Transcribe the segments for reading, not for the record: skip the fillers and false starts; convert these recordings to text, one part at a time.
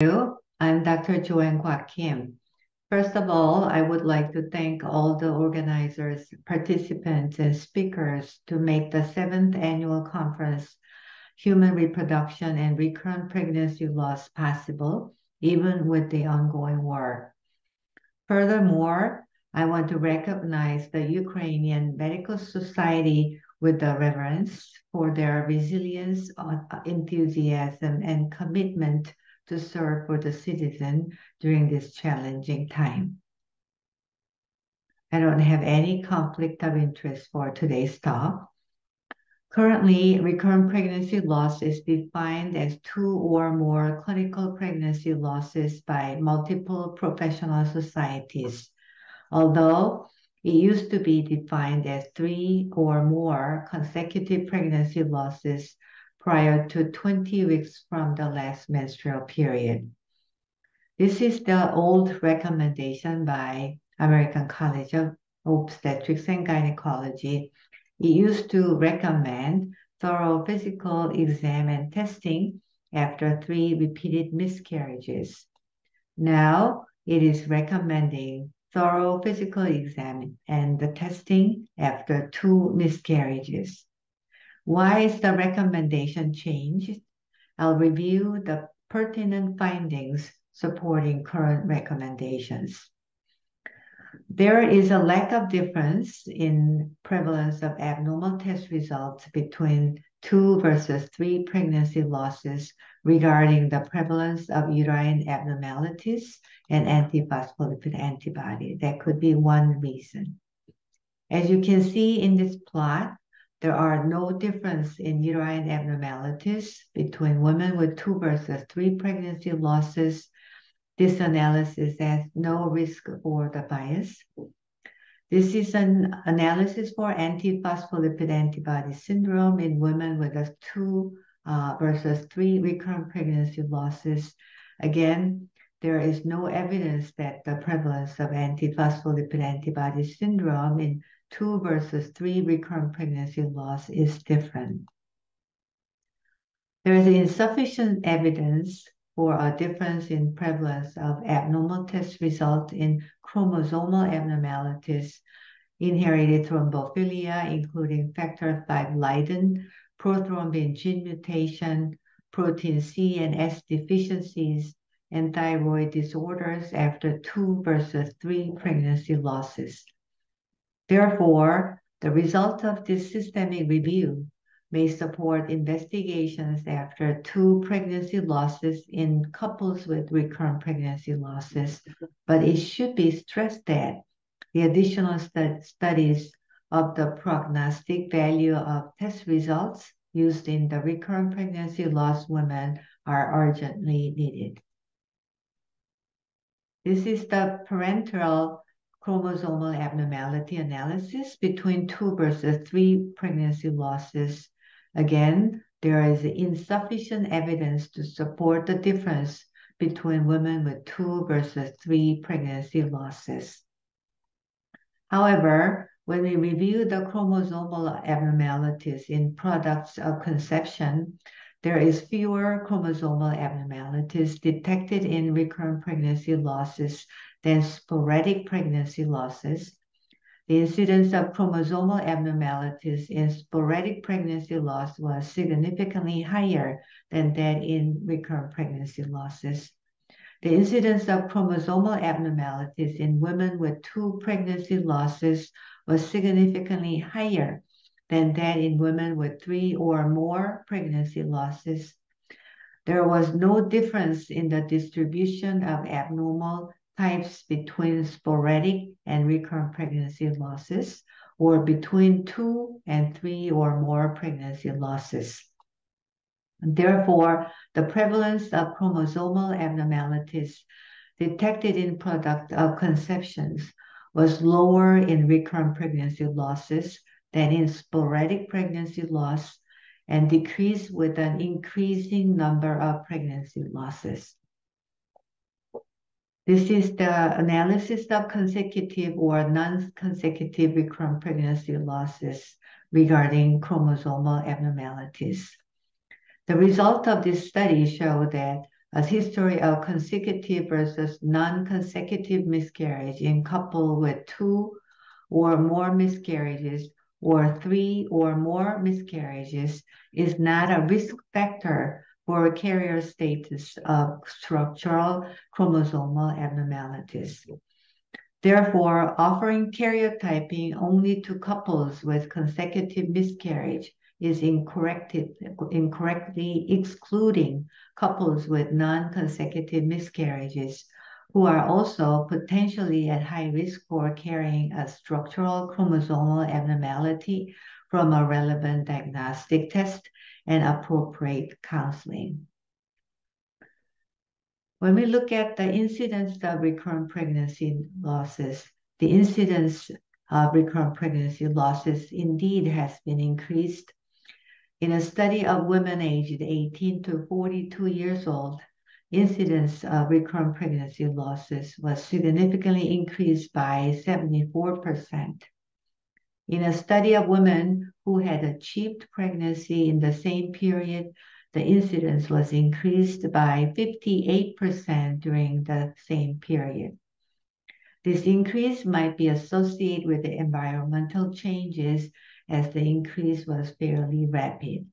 I'm Dr. Joanne Kwak Kim. First of all, I would like to thank all the organizers, participants, and speakers to make the 7th annual conference, Human Reproduction and Recurrent Pregnancy Loss, possible, even with the ongoing war. Furthermore, I want to recognize the Ukrainian Medical Society with the reverence for their resilience, enthusiasm, and commitment to serve for the citizen during this challenging time. I don't have any conflict of interest for today's talk. Currently, recurrent pregnancy loss is defined as 2 or more clinical pregnancy losses by multiple professional societies, although it used to be defined as 3 or more consecutive pregnancy losses prior to 20 weeks from the last menstrual period. This is the old recommendation by American College of Obstetrics and Gynecology. It used to recommend thorough physical exam and testing after 3 repeated miscarriages. Now it is recommending thorough physical exam and the testing after 2 miscarriages. Why is the recommendation changed? I'll review the pertinent findings supporting current recommendations. There is a lack of difference in prevalence of abnormal test results between 2 versus 3 pregnancy losses regarding the prevalence of uterine abnormalities and antiphospholipid antibody. That could be one reason. As you can see in this plot, there are no difference in uterine abnormalities between women with 2 versus 3 pregnancy losses. This analysis has no risk for the bias. This is an analysis for antiphospholipid antibody syndrome in women with a 2 versus 3 recurrent pregnancy losses. Again, there is no evidence that the prevalence of antiphospholipid antibody syndrome in 2 versus 3 recurrent pregnancy loss is different. There is insufficient evidence for a difference in prevalence of abnormal test results in chromosomal abnormalities, inherited thrombophilia, including factor V Leiden, prothrombin gene mutation, protein C and S deficiencies, and thyroid disorders after 2 versus 3 pregnancy losses. Therefore, the result of this systemic review may support investigations after 2 pregnancy losses in couples with recurrent pregnancy losses, but it should be stressed that the additional studies of the prognostic value of test results used in the recurrent pregnancy loss women are urgently needed. This is the parental chromosomal abnormality analysis between 2 versus 3 pregnancy losses. Again, there is insufficient evidence to support the difference between women with 2 versus 3 pregnancy losses. However, when we review the chromosomal abnormalities in products of conception, there is fewer chromosomal abnormalities detected in recurrent pregnancy losses than sporadic pregnancy losses. The incidence of chromosomal abnormalities in sporadic pregnancy loss was significantly higher than that in recurrent pregnancy losses. The incidence of chromosomal abnormalities in women with 2 pregnancy losses was significantly higher than that in women with 3 or more pregnancy losses. There was no difference in the distribution of abnormal types between sporadic and recurrent pregnancy losses, or between 2 and 3 or more pregnancy losses. Therefore, the prevalence of chromosomal abnormalities detected in product of conceptions was lower in recurrent pregnancy losses than in sporadic pregnancy loss, and decreased with an increasing number of pregnancy losses. This is the analysis of consecutive or non-consecutive recurrent pregnancy losses regarding chromosomal abnormalities. The result of this study showed that a history of consecutive versus non-consecutive miscarriage in couple with 2 or more miscarriages or 3 or more miscarriages is not a risk factor for carrier status of structural chromosomal abnormalities. Therefore, offering karyotyping only to couples with consecutive miscarriage is incorrectly excluding couples with non-consecutive miscarriages who are also potentially at high risk for carrying a structural chromosomal abnormality from a relevant diagnostic test and appropriate counseling. When we look at the incidence of recurrent pregnancy losses, the incidence of recurrent pregnancy losses indeed has been increased. In a study of women aged 18 to 42 years old, incidence of recurrent pregnancy losses was significantly increased by 74%. In a study of women who had achieved pregnancy in the same period, the incidence was increased by 58% during the same period. This increase might be associated with the environmental changes as the increase was fairly rapid.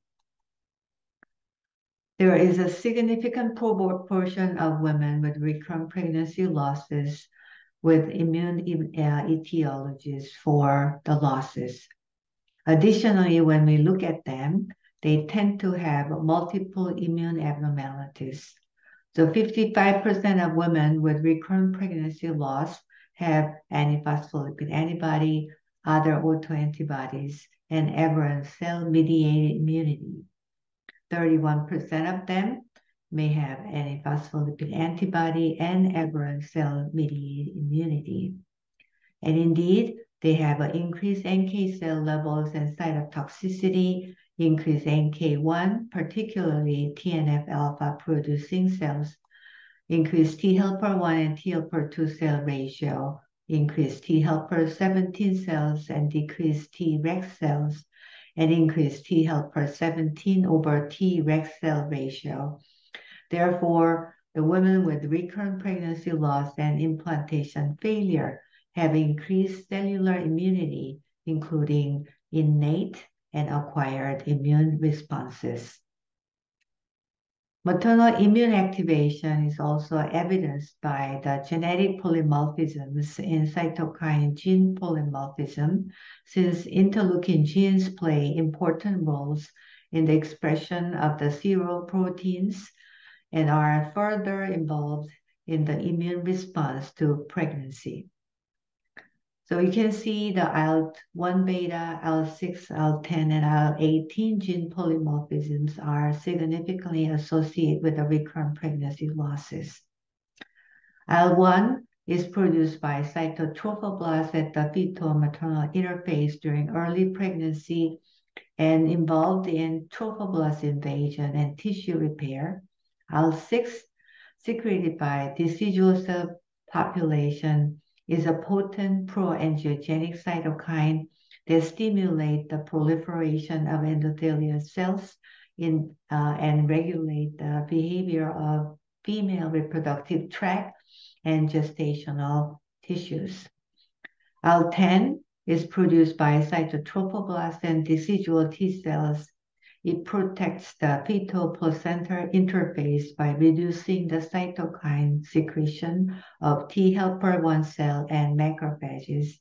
There is a significant proportion of women with recurrent pregnancy losses with immune etiologies for the losses. Additionally, when we look at them, they tend to have multiple immune abnormalities. So 55% of women with recurrent pregnancy loss have antiphospholipid antibody, other autoantibodies, and aberrant cell-mediated immunity. 31% of them may have antiphospholipid antibody and aberrant cell-mediated immunity. And indeed, they have an increased NK cell levels and cytotoxicity, increased NK1, particularly TNF-alpha producing cells, increased T helper 1 and T helper 2 cell ratio, increased T helper 17 cells and decreased T-rex cells, and increased T helper 17 over T-rex cell ratio. Therefore, the women with recurrent pregnancy loss and implantation failure have increased cellular immunity, including innate and acquired immune responses. Maternal immune activation is also evidenced by the genetic polymorphisms in cytokine gene polymorphism, since interleukin genes play important roles in the expression of the seroproteins and are further involved in the immune response to pregnancy. So you can see the IL-1 beta, IL-6, IL-10, and IL-18 gene polymorphisms are significantly associated with the recurrent pregnancy losses. IL-1 is produced by cytotrophoblasts at the fetal-maternal interface during early pregnancy and involved in trophoblast invasion and tissue repair. IL-6, secreted by decidual cell population, is a potent pro-angiogenic cytokine that stimulates the proliferation of endothelial cells and regulate the behavior of female reproductive tract and gestational tissues. IL-10 is produced by cytotrophoblasts and decidual T cells. It protects the fetal-placenta interface by reducing the cytokine secretion of T helper 1 cell and macrophages.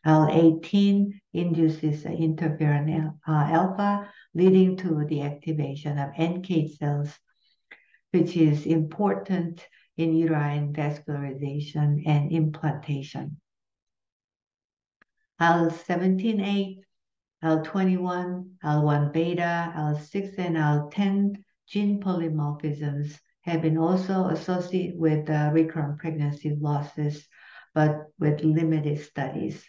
IL-18 induces interferon alpha, leading to the activation of NK cells, which is important in uterine vascularization and implantation. IL-17A, IL-21, IL-1 beta, IL-6, and IL-10 gene polymorphisms have been also associated with recurrent pregnancy losses, but with limited studies.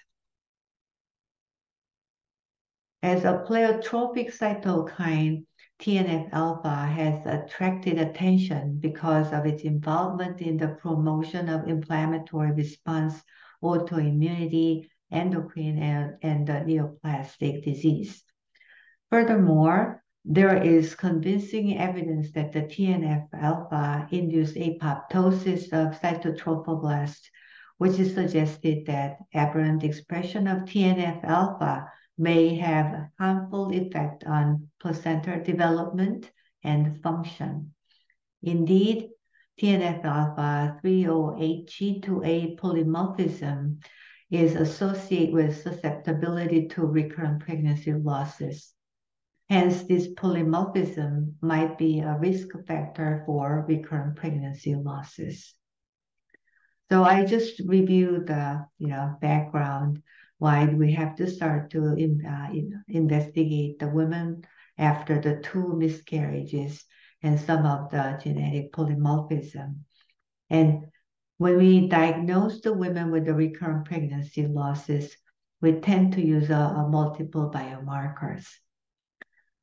As a pleiotropic cytokine, TNF-alpha has attracted attention because of its involvement in the promotion of inflammatory response, autoimmunity, endocrine, and neoplastic disease. Furthermore, there is convincing evidence that the TNF-alpha-induced apoptosis of cytotrophoblasts, which is suggested that aberrant expression of TNF-alpha may have harmful effect on placenta development and function. Indeed, TNF-alpha 308G2A polymorphism is associated with susceptibility to recurrent pregnancy losses. Hence, this polymorphism might be a risk factor for recurrent pregnancy losses. So I just reviewed the background. Why we have to start to investigate the women after the 2 miscarriages and some of the genetic polymorphism. And when we diagnose the women with the recurrent pregnancy losses, we tend to use multiple biomarkers.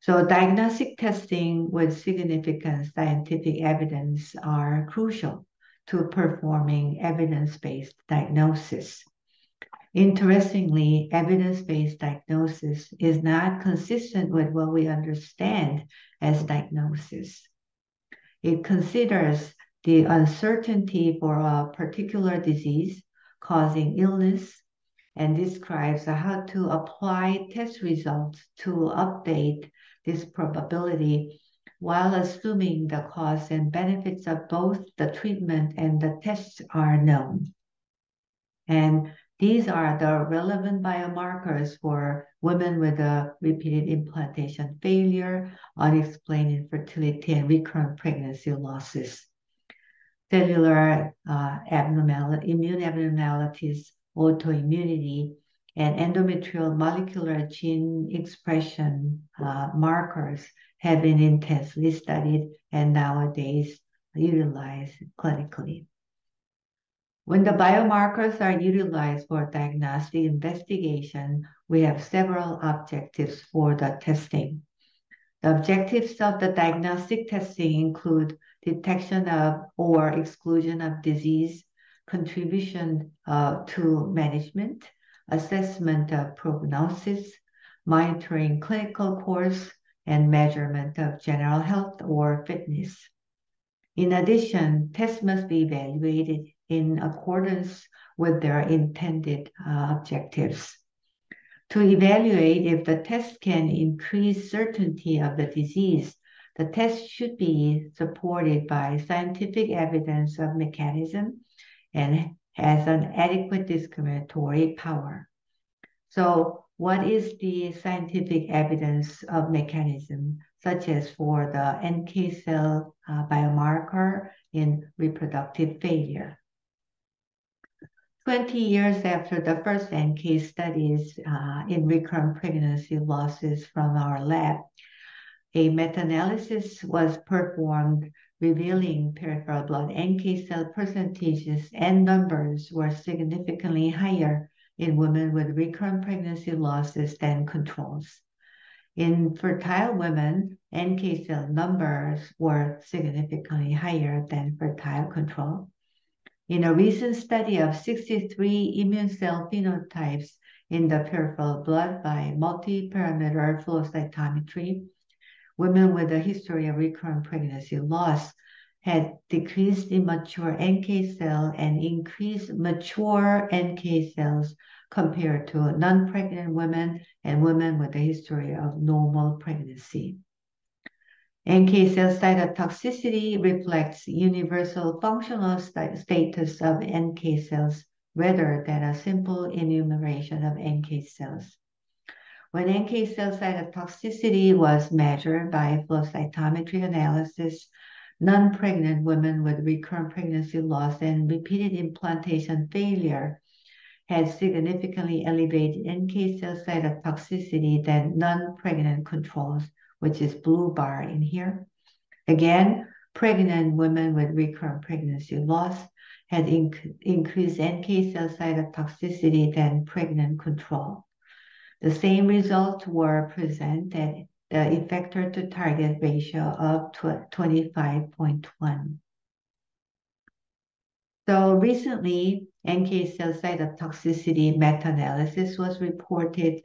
So diagnostic testing with significant scientific evidence are crucial to performing evidence-based diagnosis. Interestingly, evidence-based diagnosis is not consistent with what we understand as diagnosis. It considers the uncertainty for a particular disease causing illness and describes how to apply test results to update this probability while assuming the costs and benefits of both the treatment and the tests are known. And these are the relevant biomarkers for women with a repeated implantation failure, unexplained infertility, and recurrent pregnancy losses. Cellular immune abnormalities, autoimmunity, and endometrial molecular gene expression markers have been intensely studied and nowadays utilized clinically. When the biomarkers are utilized for diagnostic investigation, we have several objectives for the testing. The objectives of the diagnostic testing include detection of or exclusion of disease, contribution to management, assessment of prognosis, monitoring clinical course, and measurement of general health or fitness. In addition, tests must be evaluated in accordance with their intended objectives. To evaluate if the test can increase certainty of the disease, the test should be supported by scientific evidence of mechanism and has an adequate discriminatory power. So what is the scientific evidence of mechanism, such as for the NK cell biomarker in reproductive failure? 20 years after the first NK studies in recurrent pregnancy losses from our lab, a meta-analysis was performed revealing peripheral blood NK cell percentages and numbers were significantly higher in women with recurrent pregnancy losses than controls. In fertile women, NK cell numbers were significantly higher than fertile control. In a recent study of 63 immune cell phenotypes in the peripheral blood by multi-parameter flow cytometry, women with a history of recurrent pregnancy loss had decreased immature NK cell and increased mature NK cells compared to non-pregnant women and women with a history of normal pregnancy. NK cell cytotoxicity reflects universal functional status of NK cells rather than a simple enumeration of NK cells. When NK cell cytotoxicity was measured by flow cytometry analysis, non-pregnant women with recurrent pregnancy loss and repeated implantation failure had significantly elevated NK cell cytotoxicity than non-pregnant controls, which is blue bar in here. Again, pregnant women with recurrent pregnancy loss had increased NK cell cytotoxicity than pregnant control. The same results were presented, the effector to target ratio of 25.1. So recently, NK cell cytotoxicity meta-analysis was reported.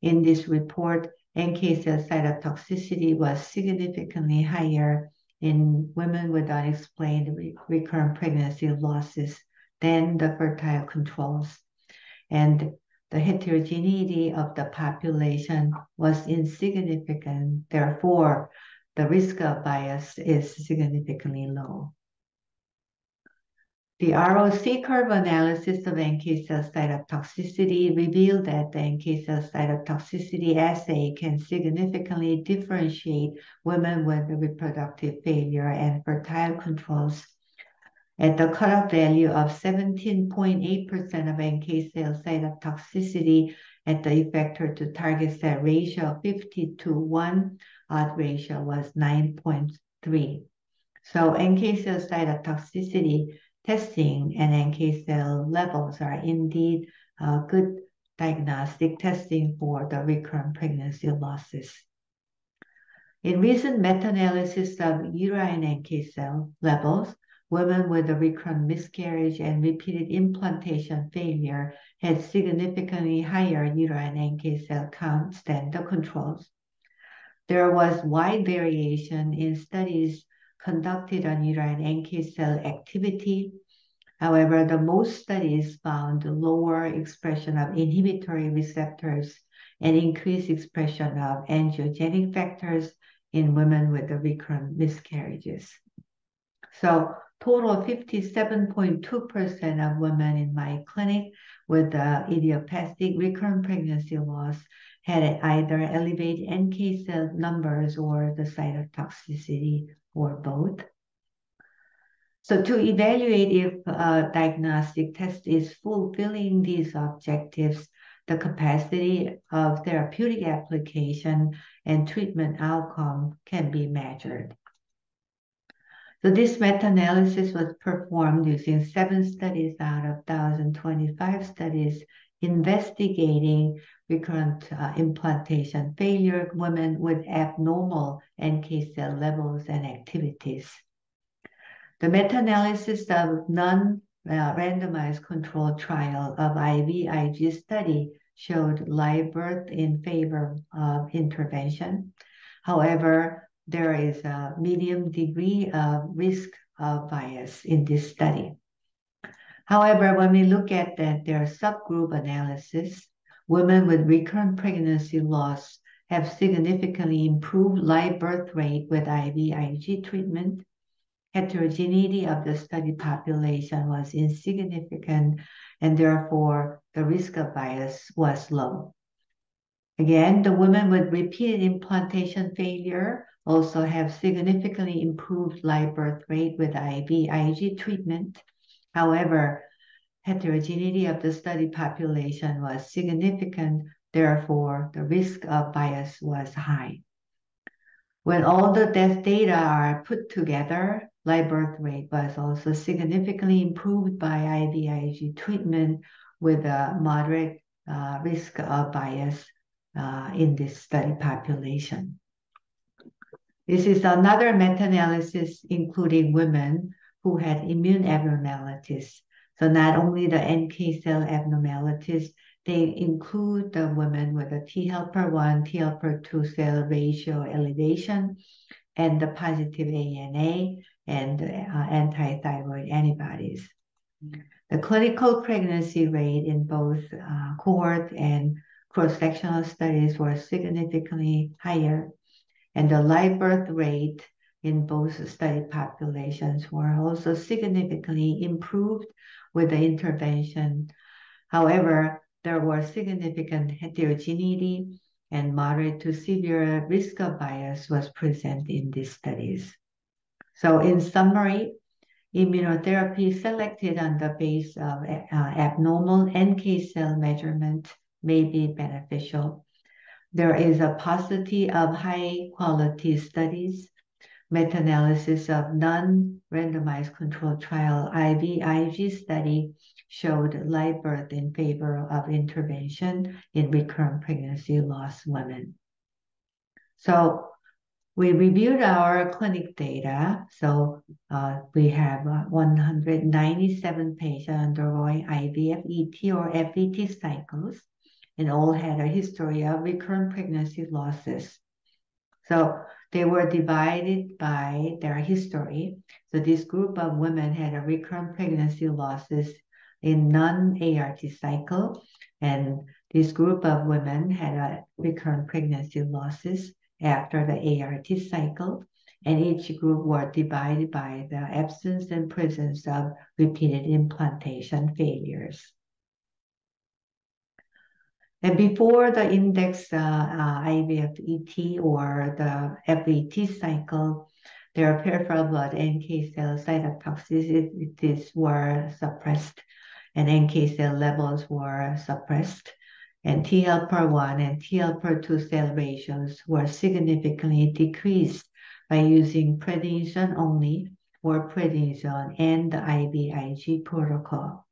In this report, NK cell cytotoxicity was significantly higher in women with unexplained recurrent pregnancy losses than the fertile controls. And the heterogeneity of the population was insignificant. Therefore, the risk of bias is significantly low. The ROC curve analysis of NK cell cytotoxicity revealed that the NK cell cytotoxicity assay can significantly differentiate women with reproductive failure and fertile controls. At the cutoff value of 17.8% of NK cell cytotoxicity at the effector to target cell ratio of 50 to 1, odds ratio was 9.3. So NK cell cytotoxicity testing and NK cell levels are indeed good diagnostic testing for the recurrent pregnancy losses. In recent meta-analysis of uterine NK cell levels, women with a recurrent miscarriage and repeated implantation failure had significantly higher uterine NK cell counts than the controls. There was wide variation in studies conducted on uterine NK cell activity. However, the most studies found lower expression of inhibitory receptors and increased expression of angiogenic factors in women with the recurrent miscarriages. So total 57.2% of women in my clinic with idiopathic recurrent pregnancy loss had either elevated NK cell numbers or the cytotoxicity or both. So to evaluate if a diagnostic test is fulfilling these objectives, the capacity of therapeutic application and treatment outcome can be measured. So this meta-analysis was performed using 7 studies out of 1,025 studies investigating recurrent implantation failure women with abnormal NK cell levels and activities. The meta-analysis of non-randomized controlled trial of IVIG study showed live birth in favor of intervention. However, there is a medium degree of risk of bias in this study. However, when we look at their subgroup analysis, women with recurrent pregnancy loss have significantly improved live birth rate with IVIG treatment. Heterogeneity of the study population was insignificant, and therefore the risk of bias was low. Again, the women with repeated implantation failure also have significantly improved live birth rate with IVIG treatment. However, heterogeneity of the study population was significant, therefore the risk of bias was high. When all the data are put together, live birth rate was also significantly improved by IVIG treatment with a moderate risk of bias in this study population. This is another meta-analysis including women who had immune abnormalities. So not only the NK cell abnormalities, they include the women with a T helper 1, T helper 2 cell ratio elevation, and the positive ANA and anti-thyroid antibodies. The clinical pregnancy rate in both cohort and cross-sectional studies were significantly higher, and the live birth rate in both study populations were also significantly improved with the intervention. However, there was significant heterogeneity and moderate to severe risk of bias was present in these studies. So in summary, immunotherapy selected on the base of abnormal NK cell measurement may be beneficial. There is a paucity of high-quality studies. Meta-analysis of non-randomized controlled trial IVIG study showed live birth in favor of intervention in recurrent pregnancy loss women. So we reviewed our clinic data. So we have 197 patients undergoing IVF, ET, or FET cycles. and all had a history of recurrent pregnancy losses. So they were divided by their history. So this group of women had a recurrent pregnancy losses in non-ART cycle, and this group of women had a recurrent pregnancy losses after the ART cycle, and each group were divided by the absence and presence of repeated implantation failures. And before the index IVF-ET or the FET cycle, their peripheral blood NK cell cytotoxicities were suppressed, and NK cell levels were suppressed, and T helper 1 and T helper 2 cell ratios were significantly decreased by using prednisone only or prednisone and the IVIG protocol.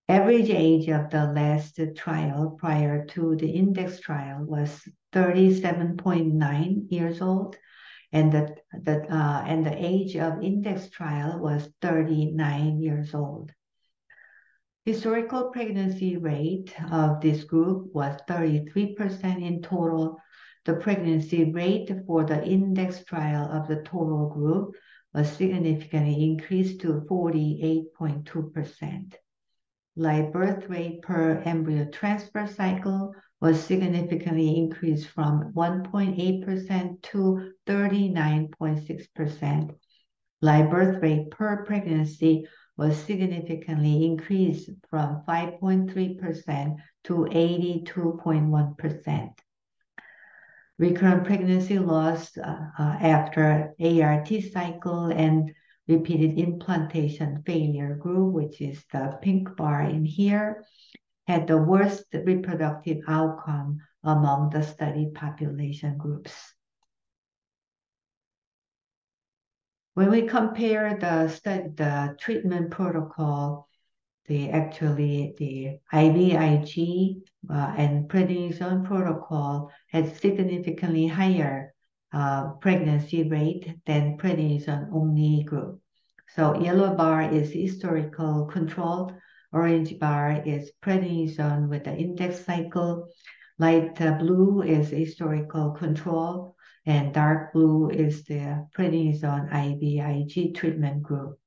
Average age of the last trial prior to the index trial was 37.9 years old, and the age of index trial was 39 years old. Historical pregnancy rate of this group was 33% in total. The pregnancy rate for the index trial of the total group was significantly increased to 48.2%. Live birth rate per embryo transfer cycle was significantly increased from 1.8% to 39.6%. Live birth rate per pregnancy was significantly increased from 5.3% to 82.1%. Recurrent pregnancy loss after ART cycle and repeated implantation failure group, which is the pink bar in here, had the worst reproductive outcome among the studied population groups. When we compare the treatment protocol, the IVIG and prednisone protocol had significantly higher pregnancy rate than prednisone only group. So yellow bar is historical control, orange bar is prednisone with the index cycle, light blue is historical control, and dark blue is the prednisone IVIG treatment group.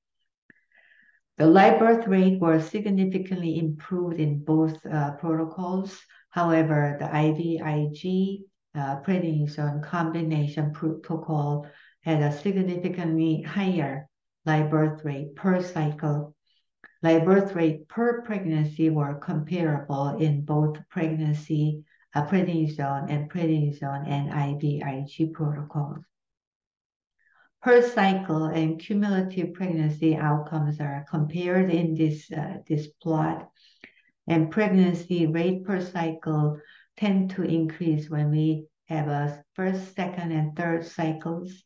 The live birth rate was significantly improved in both protocols. However, the IVIG prednisone combination protocol had a significantly higher live birth rate per cycle. Live birth rate per pregnancy were comparable in both prednisone and IVIG protocols. Per cycle and cumulative pregnancy outcomes are compared in this plot, and pregnancy rate per cycle tend to increase when we have a first, second, and third cycles,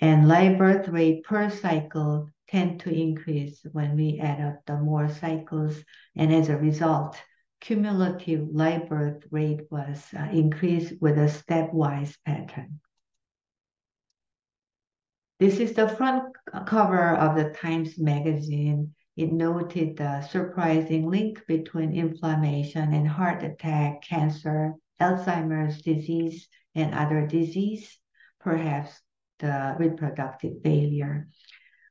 and live birth rate per cycle tend to increase when we add up the more cycles, and as a result, cumulative live birth rate was increased with a stepwise pattern. This is the front cover of the Times magazine. It noted the surprising link between inflammation and heart attack, cancer, Alzheimer's disease, and other disease, perhaps the reproductive failure.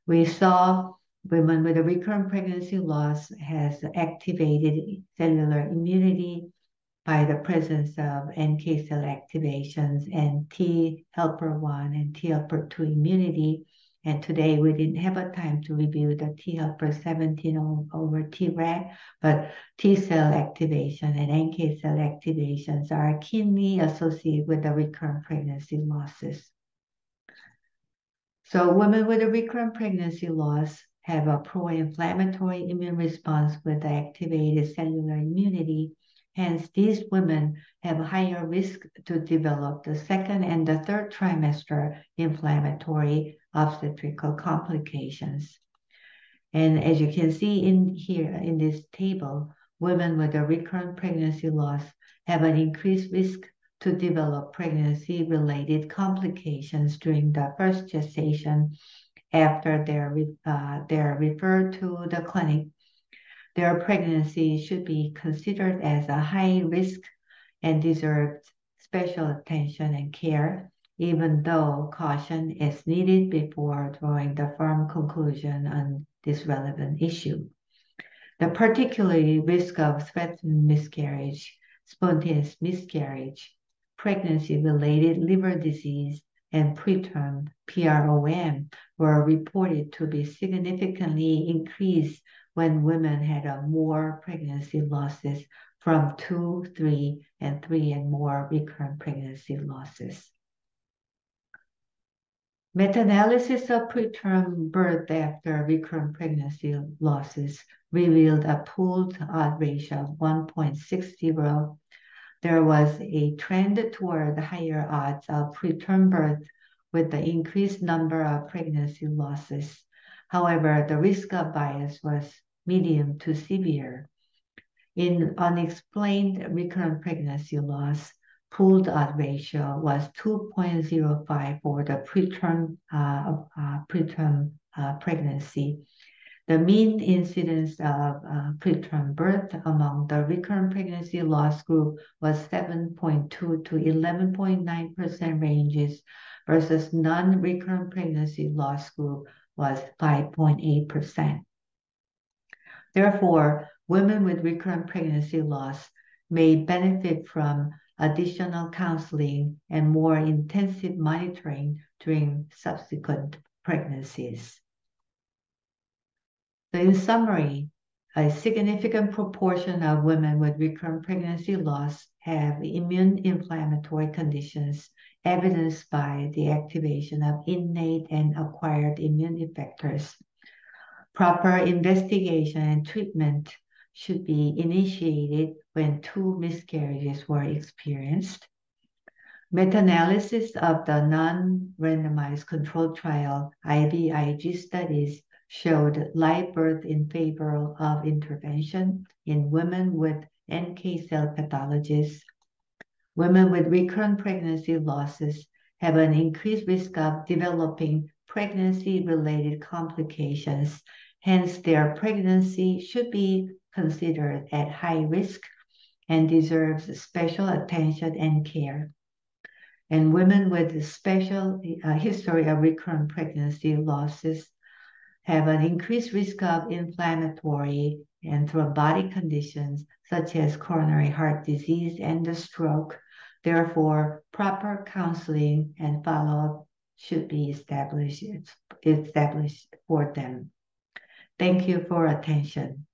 We saw women with a recurrent pregnancy loss has activated cellular immunity by the presence of NK cell activations and T helper 1 and T helper 2 immunity. And today we didn't have a time to review the T helper 17 over Treg, but T cell activation and NK cell activations are keenly associated with the recurrent pregnancy losses. So women with a recurrent pregnancy loss have a pro-inflammatory immune response with the activated cellular immunity. Hence, these women have a higher risk to develop the second and the third trimester inflammatory obstetrical complications. And as you can see in here in this table, women with a recurrent pregnancy loss have an increased risk to develop pregnancy-related complications during the first gestation after they're referred to the clinic. Their pregnancy should be considered as a high risk and deserves special attention and care, even though caution is needed before drawing the firm conclusion on this relevant issue. The particularly risk of threatened miscarriage, spontaneous miscarriage, pregnancy-related liver disease, and preterm PROM were reported to be significantly increased when women had more pregnancy losses from 2, 3, and 3 and more recurrent pregnancy losses. Meta-analysis of preterm birth after recurrent pregnancy losses revealed a pooled odd ratio of 1.60. There was a trend toward higher odds of preterm birth with the increased number of pregnancy losses. However, the risk of bias was medium to severe. In unexplained recurrent pregnancy loss, pooled odd ratio was 2.05 for the preterm pregnancy. The mean incidence of preterm birth among the recurrent pregnancy loss group was 7.2 to 11.9% ranges versus non-recurrent pregnancy loss group was 5.8%. Therefore, women with recurrent pregnancy loss may benefit from additional counseling and more intensive monitoring during subsequent pregnancies. So in summary, a significant proportion of women with recurrent pregnancy loss have immune inflammatory conditions evidenced by the activation of innate and acquired immune effectors. Proper investigation and treatment should be initiated when 2 miscarriages were experienced. Meta-analysis of the non-randomized controlled trial IVIG studies showed live birth in favor of intervention in women with NK cell pathologies. Women with recurrent pregnancy losses have an increased risk of developing pregnancy-related complications. Hence, their pregnancy should be considered at high risk and deserves special attention and care. And women with a special history of recurrent pregnancy losses have an increased risk of inflammatory and thrombotic conditions such as coronary heart disease and the stroke. Therefore, proper counseling and follow-up should be established for them. Thank you for attention.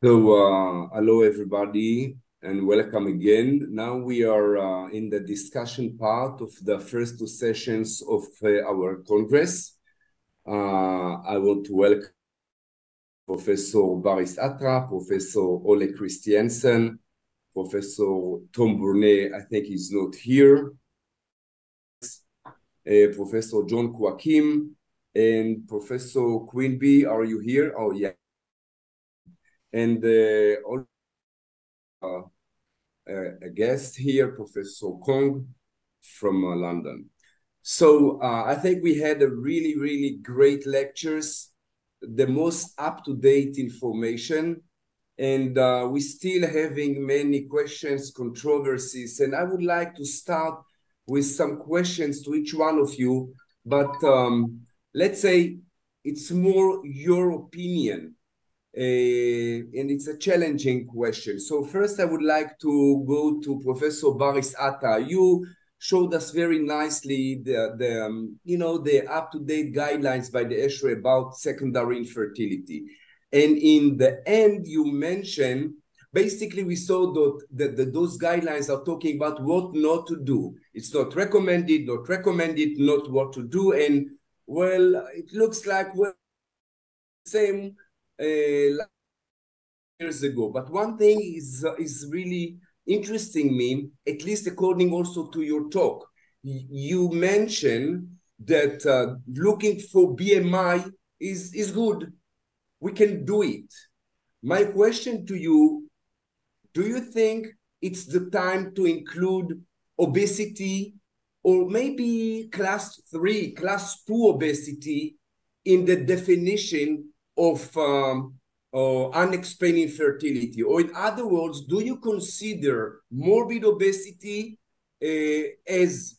Hello everybody, and welcome again. Now we are in the discussion part of the first two sessions of our Congress. I want to welcome Professor Baris Atra, Professor Ole Christiansen, Professor Tom Brunet, I think he's not here, Professor John Kwakim, and Professor Queenby, are you here? Oh, yeah. And a guest here, Professor Kong from London. So I think we had a really, really great lectures, the most up-to-date information, and we're still having many questions, controversies, and I would like to start with some questions to each one of you, but let's say it's more your opinion. And it's a challenging question. So first I would like to go to Professor Baris Atta. You showed us very nicely the up-to-date guidelines by the ESHRE about secondary infertility. And in the end, you mentioned, basically we saw that those guidelines are talking about what not to do. It's not recommended, not what to do. And well, it looks like same years ago. But one thing is really interesting me, at least according also to your talk. You mentioned that looking for BMI is good. We can do it. My question to you, do you think it's the time to include obesity or maybe class 3, class 2 obesity in the definition of unexplained infertility? Or in other words, do you consider morbid obesity as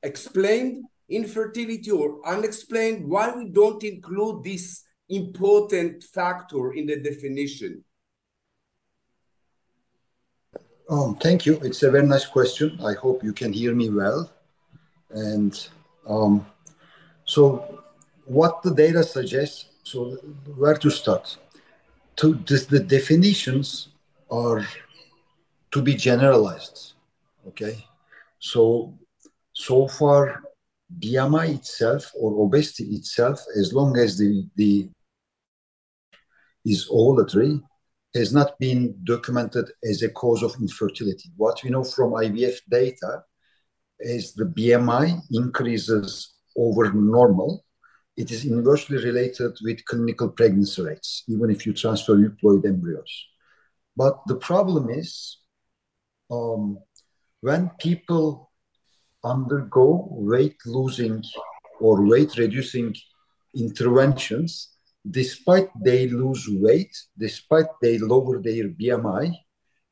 explained infertility or unexplained? Why we don't include this important factor in the definition? Thank you. It's a very nice question. I hope you can hear me well. And so what the data suggests, so where to start? The definitions are to be generalized, okay? So far, BMI itself or obesity itself, as long as the is ovulatory, has not been documented as a cause of infertility. What we know from IVF data is the BMI increases over normal. It is inversely related with clinical pregnancy rates, even if you transfer euploid embryos. But the problem is when people undergo weight losing or weight reducing interventions, despite they lose weight, despite they lower their BMI,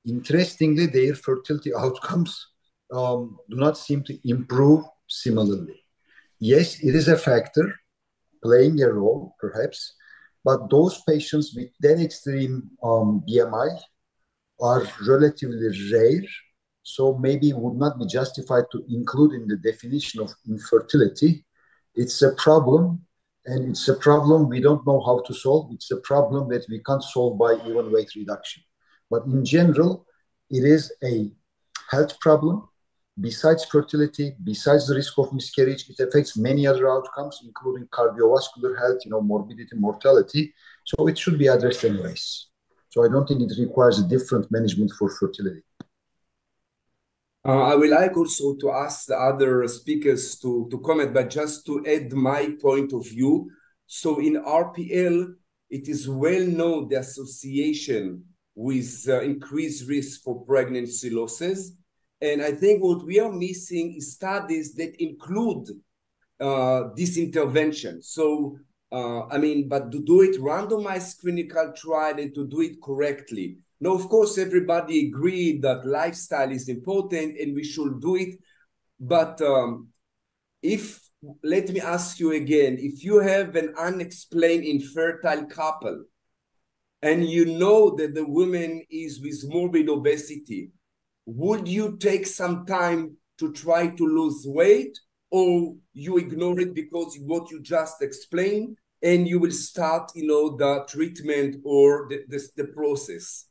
interestingly, their fertility outcomes do not seem to improve similarly. Yes, it is a factor playing a role, perhaps, but those patients with that extreme BMI are relatively rare, so maybe would not be justified to include in the definition of infertility. It's a problem, and it's a problem we don't know how to solve. It's a problem that we can't solve by even weight reduction. But in general, it is a health problem. Besides fertility, besides the risk of miscarriage, it affects many other outcomes, including cardiovascular health, morbidity, mortality. So it should be addressed anyways. So I don't think it requires a different management for fertility. I would like also to ask the other speakers to comment, but just to add my point of view. So in RPL, it is well known the association with increased risk for pregnancy losses. And I think what we are missing is studies that include this intervention. So, but to do it randomized clinical trial and to do it correctly. Now, of course, everybody agreed that lifestyle is important and we should do it. But let me ask you again, if you have an unexplained infertile couple and you know that the woman is with morbid obesity, would you take some time to try to lose weight, or you ignore it because what you just explained? and you will start, the treatment or the process.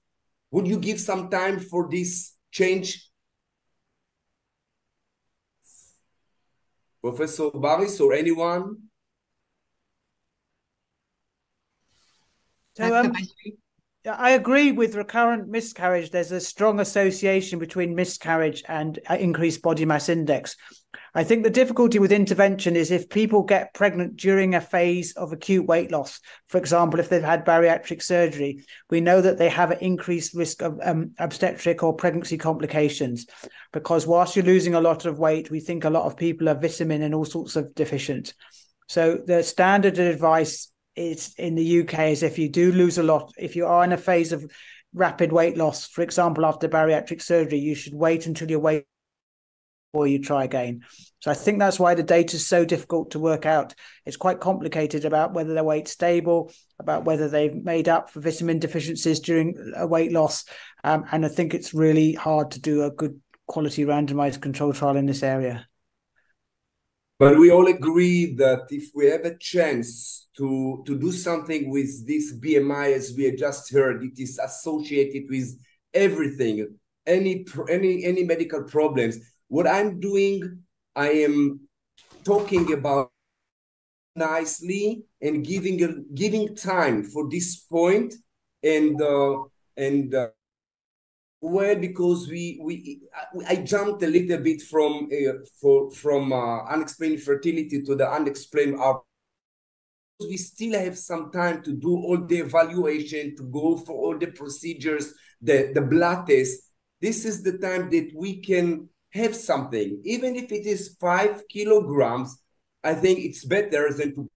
Would you give some time for this change? Professor Baris or anyone? So, I agree with recurrent miscarriage. There's a strong association between miscarriage and increased body mass index. I think the difficulty with intervention is if people get pregnant during a phase of acute weight loss, for example, if they've had bariatric surgery, we know that they have an increased risk of obstetric or pregnancy complications, because whilst you're losing a lot of weight, we think a lot of people are vitamin and all sorts of deficient. So the standard advice is in the UK is if you do lose a lot, if you are in a phase of rapid weight loss, for example, after bariatric surgery, you should wait until your weight before you try again. So I think that's why the data is so difficult to work out. It's quite complicated about whether their weight's stable, about whether they've made up for vitamin deficiencies during a weight loss. And I think it's really hard to do a good quality randomized control trial in this area. But we all agree that if we have a chance to do something with this BMI, as we had just heard, it is associated with everything, any medical problems. What I'm doing, I am talking about nicely and giving time for this point, and well, because I jumped a little bit from unexplained fertility to the unexplained RPL. We still have some time to do all the evaluation, to go for all the procedures, the blood test. This is the time that we can have something, even if it is 5 kilograms. I think it's better than to,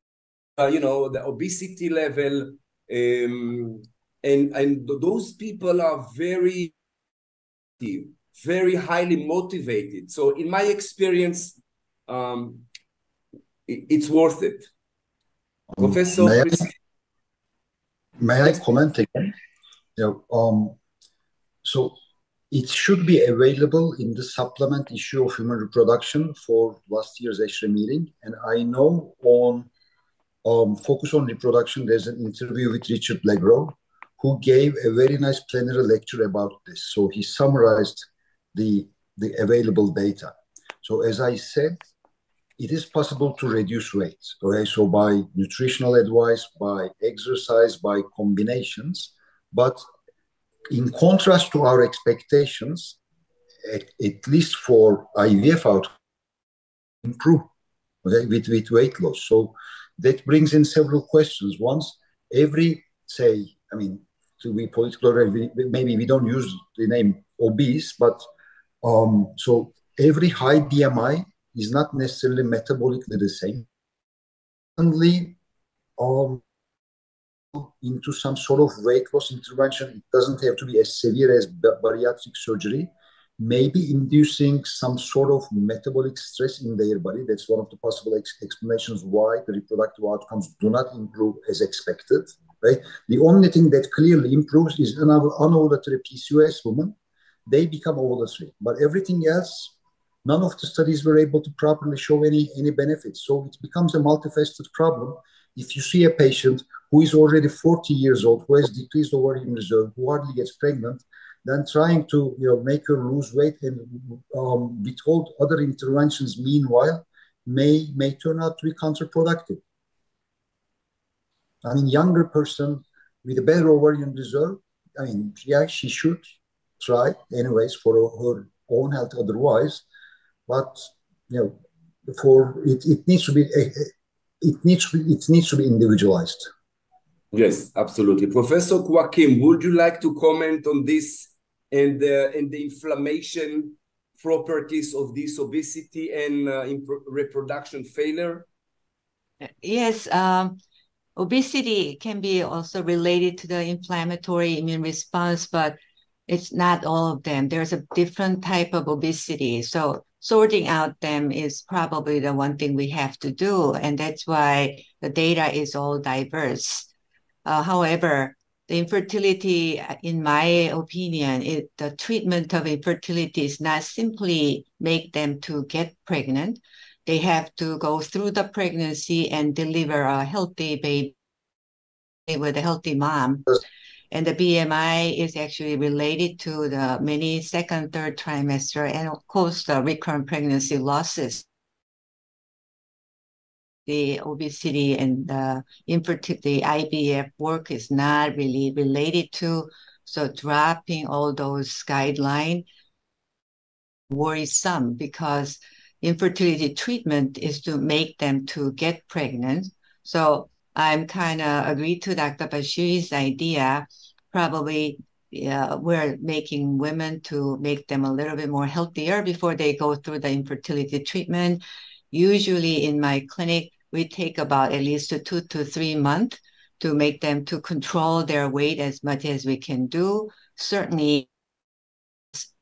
the obesity level, and those people are very highly motivated. So in my experience, it's worth it. Professor, may I comment again? So it should be available in the supplement issue of Human Reproduction for last year's ESHRE meeting. And I know on Focus on Reproduction, there's an interview with Richard Legros, who gave a very nice plenary lecture about this. So he summarized the available data. So as I said, it is possible to reduce weight. Okay, so by nutritional advice, by exercise, by combinations. But in contrast to our expectations, at least for IVF outcomes, improve, okay, with weight loss. So that brings in several questions. Once every, say, I mean, to be political, maybe we don't use the name obese, but so every high BMI is not necessarily metabolically the same. Suddenly, into some sort of weight loss intervention, it doesn't have to be as severe as bariatric surgery. Maybe inducing some sort of metabolic stress in their body. That's one of the possible explanations why the reproductive outcomes do not improve as expected. Right? The only thing that clearly improves is an anovulatory PCOS woman. They become ovulatory, but everything else, none of the studies were able to properly show any benefits. So it becomes a multifaceted problem. If you see a patient who is already 40 years old, who has decreased ovarian reserve, who hardly gets pregnant, then trying to make her lose weight and withhold other interventions meanwhile may turn out to be counterproductive. I mean, younger person with a better ovarian reserve, I mean, yeah, she should try anyways for her own health otherwise, but for it needs to be it needs to be individualized. Yes, absolutely. Professor Joachim, would you like to comment on this and the inflammation properties of this obesity and reproduction failure? Yes, obesity can be also related to the inflammatory immune response, but it's not all of them. There's a different type of obesity. So sorting out them is probably the one thing we have to do. And that's why the data is all diverse. However, the infertility, in my opinion, the treatment of infertility is not simply make them to get pregnant. they have to go through the pregnancy and deliver a healthy baby with a healthy mom. And the BMI is actually related to the many second, third trimester, and of course the recurrent pregnancy losses. The obesity and the infertility, the IVF work is not really related to. So dropping all those guidelines worrisome, because infertility treatment is to make them to get pregnant. So I'm kind of agree to Dr. Bashiri's idea. Probably we're making women to make them a little bit more healthier before they go through the infertility treatment. Usually in my clinic, we take about at least 2 to 3 months to make them to control their weight as much as we can do. Certainly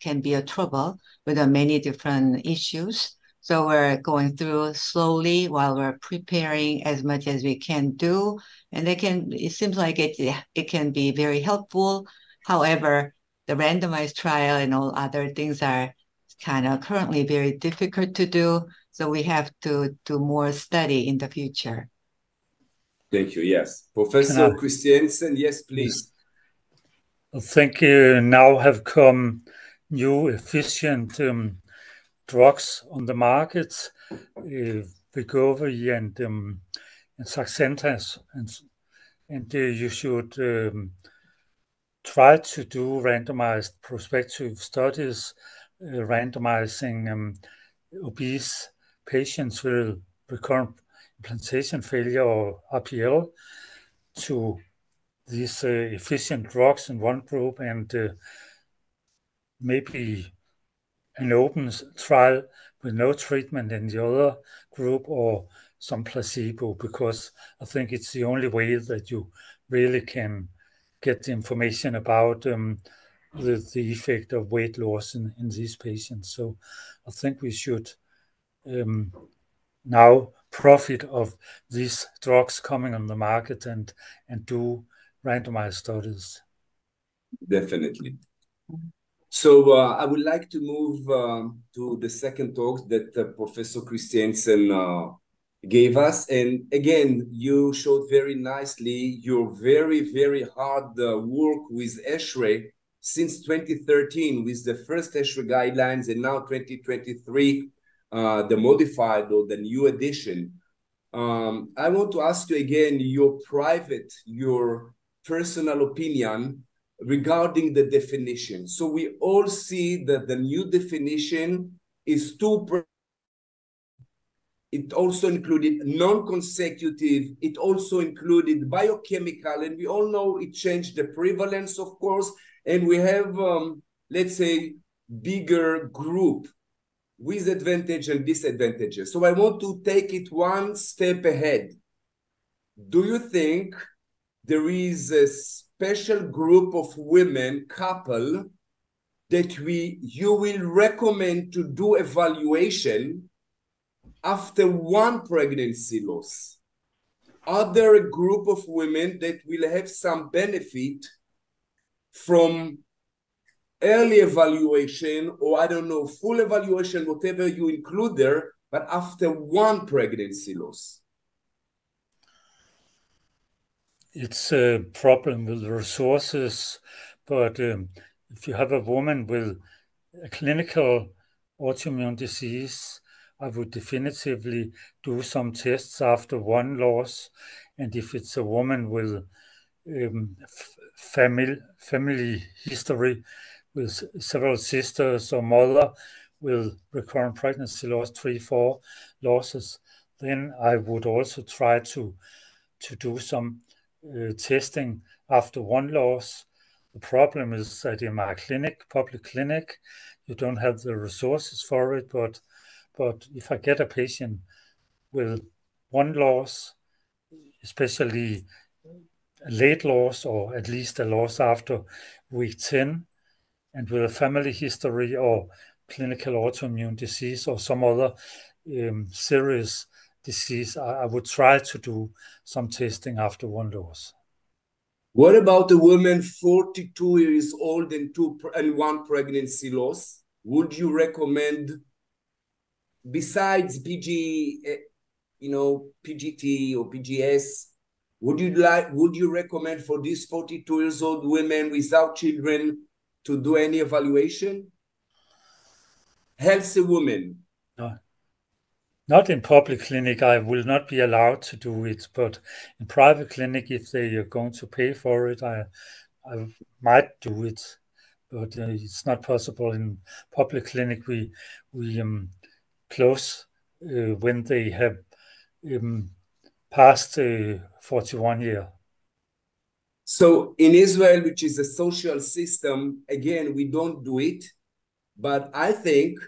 can be a trouble with many different issues. So we're going through slowly while we're preparing as much as we can do. And it seems like it can be very helpful. However, the randomized trial and all other things are kind of currently very difficult to do. So we have to do more study in the future. Thank you. Yes. Professor Christiansen, yes, please. I think now have come new efficient drugs on the market, Wegovy and Saxenda, and you should try to do randomized prospective studies, randomizing obese patients with recurrent implantation failure or RPL to these efficient drugs in one group, and maybe an open trial with no treatment in the other group, or some placebo, because I think it's the only way that you really can get the information about the effect of weight loss in these patients. So I think we should now profit of these drugs coming on the market and do randomized studies. Definitely. So I would like to move to the second talk that Professor Christiansen gave us. And again, you showed very nicely your very, very hard work with ESHRE since 2013 with the first ESHRE guidelines, and now 2023, the modified or the new edition. I want to ask you again your personal opinion regarding the definition. So we all see that the new definition is it also included non-consecutive, it also included biochemical, and we all know it changed the prevalence, of course, and we have, let's say, bigger group with advantage and disadvantages. So I want to take it one step ahead. Do you think there is a special group of women, couple, that you will recommend to do evaluation after one pregnancy loss? Are there a group of women that will have some benefit from early evaluation, or I don't know, full evaluation, whatever you include there, but after one pregnancy loss? It's a problem with resources, but if you have a woman with a clinical autoimmune disease, I would definitively do some tests after one loss. And if it's a woman with family history with several sisters or mother with recurrent pregnancy loss, 3-4 losses, then I would also try to do some testing after one loss. The problem is that in my public clinic, you don't have the resources for it, but if I get a patient with one loss, especially a late loss or at least a loss after week 10, and with a family history or clinical autoimmune disease or some other serious disease, I would try to do some testing after one loss. What about a woman 42 years old and one pregnancy loss? Would you recommend besides PGT or PGS, would you recommend for these 42 years old women without children to do any evaluation? Healthy women. No. Not in public clinic, I will not be allowed to do it, but in private clinic, if they are going to pay for it, I might do it, but it's not possible in public clinic. We close when they have past 41 years. So in Israel, which is a social system, again, we don't do it, but I think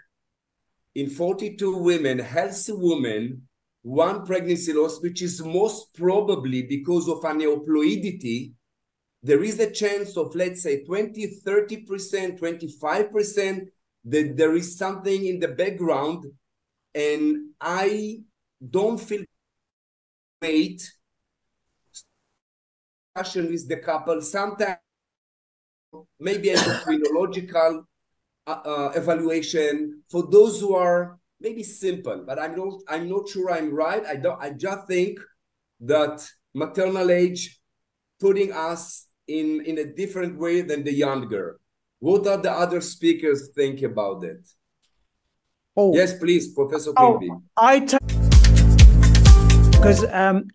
in 42 women, healthy women, one pregnancy loss, which is most probably because of aneuploidity, there is a chance of, let's say, 20, 30%, 25% that there is something in the background. And I don't feel wait with the couple. Sometimes maybe endocrinological evaluation for those who are maybe simple, but I'm not sure I'm right. I just think that maternal age putting us in a different way than the younger. What are the other speakers think about it? Oh, yes, please, Professor Quimby. Because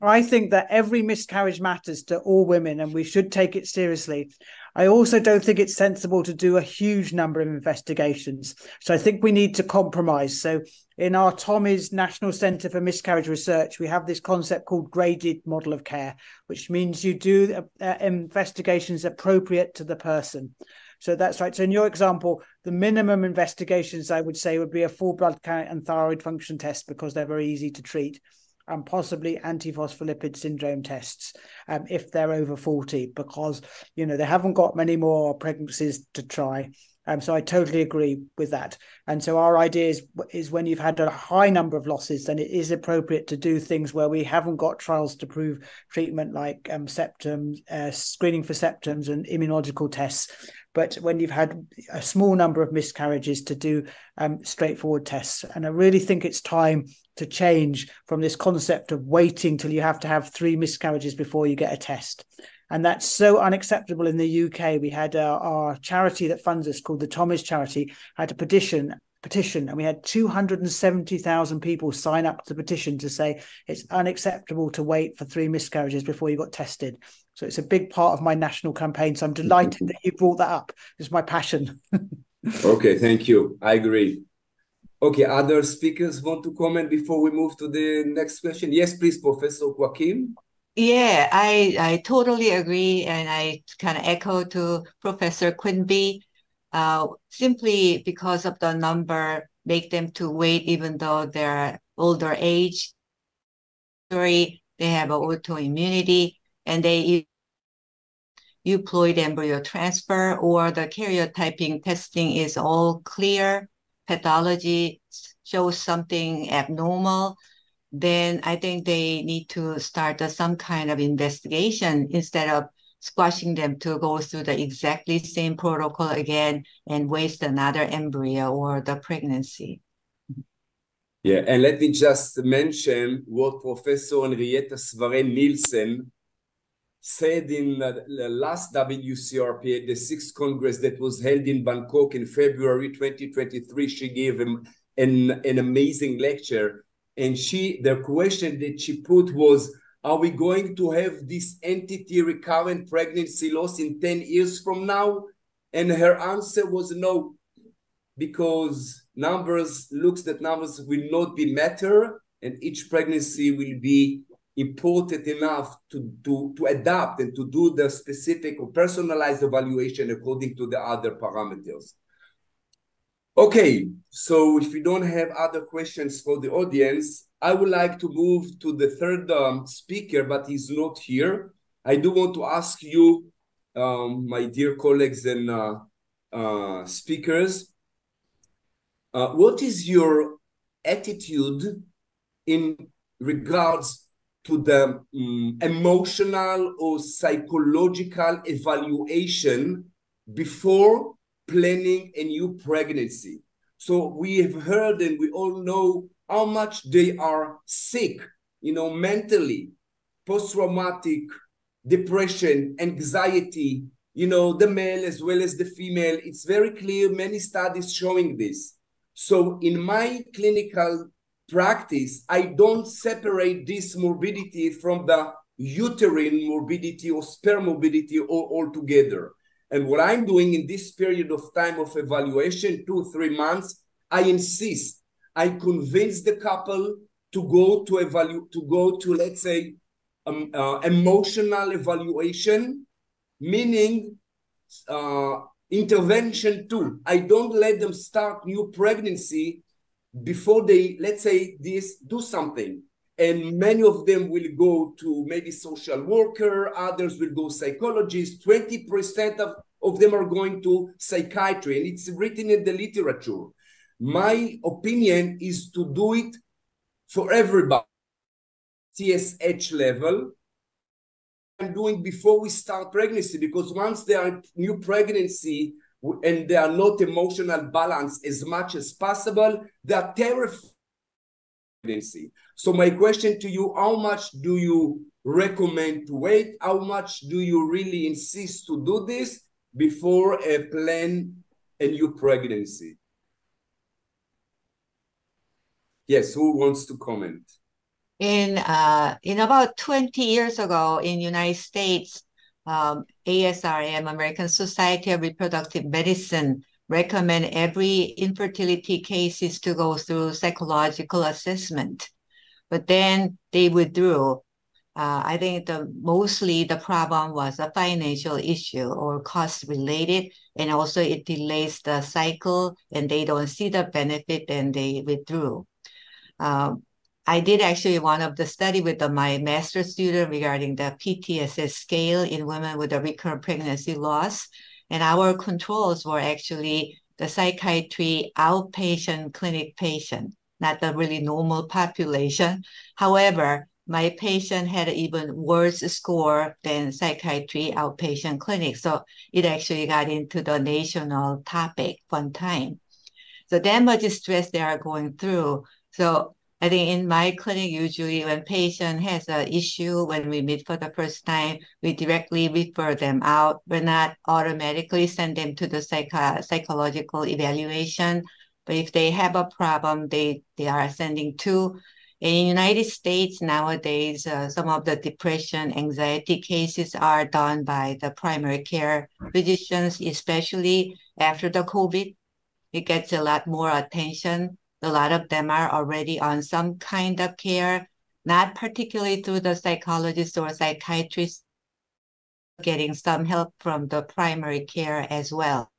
I think that every miscarriage matters to all women and we should take it seriously. I also don't think it's sensible to do a huge number of investigations. So I think we need to compromise. So in our Tommy's National Centre for Miscarriage Research, we have this concept called graded model of care, which means you do investigations appropriate to the person. So that's right. So in your example, the minimum investigations, I would say, would be a full blood count and thyroid function test because they're very easy to treat, and possibly antiphospholipid syndrome tests if they're over 40, because, you know, they haven't got many more pregnancies to try. So I totally agree with that. And so our idea is when you've had a high number of losses, then it is appropriate to do things where we haven't got trials to prove treatment, like septums, screening for septums and immunological tests. But when you've had a small number of miscarriages, to do straightforward tests. And I really think it's time to change from this concept of waiting till you have to have 3 miscarriages before you get a test. And that's so unacceptable in the UK. We had our charity that funds us, called the Thomas Charity, had a petition, and we had 270,000 people sign up to the petition to say it's unacceptable to wait for 3 miscarriages before you got tested. So it's a big part of my national campaign. So I'm delighted that you brought that up. It's my passion. Okay, thank you. I agree. Okay, other speakers want to comment before we move to the next question? Yes, please, Professor Joaquim. Yeah, I totally agree. And I kind of echo to Professor Quimby. Simply because of the number, make them to wait even though they're older age. They have autoimmunity, and they euploid embryo transfer, or the karyotyping testing is all clear, pathology shows something abnormal, then I think they need to start some kind of investigation instead of squashing them to go through the exactly same protocol again and waste another embryo or the pregnancy. Yeah, and let me just mention what Professor Henrietta Svaren-Nielsen said in the last WCRPA, the 6th Congress that was held in Bangkok in February 2023. She gave him an amazing lecture. And the question that she put was, are we going to have this entity recurrent pregnancy loss in 10 years from now? And her answer was no, because numbers will not be matter, and each pregnancy will be important enough to adapt and to do the specific or personalized evaluation according to the other parameters. Okay, so if we don't have other questions for the audience, I would like to move to the third speaker, but he's not here. I do want to ask you, my dear colleagues and speakers, what is your attitude in regards to the emotional or psychological evaluation before planning a new pregnancy? So we have heard and we all know how much they are sick, mentally, post-traumatic, depression, anxiety, the male as well as the female. It's very clear, many studies showing this. So in my clinical practice, I don't separate this morbidity from the uterine morbidity or sperm morbidity altogether. And what I'm doing in this period of time of evaluation, 2-3 months, I insist, I convince the couple to go to let's say, emotional evaluation, meaning intervention too. I don't let them start new pregnancy before they, let's say, do something. And many of them will go to maybe social worker, others will go psychologist, 20% of them are going to psychiatry, and it's written in the literature. My opinion is to do it for everybody, TSH level. I'm doing before we start pregnancy, because once they are new pregnancy and they are not emotional balance as much as possible, they are terrified. So my question to you, how much do you recommend to wait? How much do you really insist to do this before a plan a new pregnancy? Yes, who wants to comment? In about 20 years ago in United States, ASRM, American Society of Reproductive Medicine, recommend every infertility cases to go through psychological assessment. But then they withdrew. I think mostly the problem was a financial issue or cost related, and also it delays the cycle and they don't see the benefit and they withdrew. I did actually one of the study with my master's student regarding the PTSS scale in women with a recurrent pregnancy loss. And our controls were actually the psychiatry outpatient clinic patient, not the really normal population. However, my patient had an even worse score than psychiatry outpatient clinic. So it actually got into the national topic one time. So that much stress they are going through. So I think in my clinic, usually when patient has an issue, when we meet for the first time, we directly refer them out. We're not automatically send them to the psychological evaluation. But if they have a problem, they are sending to. In the United States nowadays, some of the depression, anxiety cases are done by the primary care physicians, especially after the COVID. It gets a lot more attention. A lot of them are already on some kind of care, not particularly through the psychologist or psychiatrist, getting some help from the primary care as well.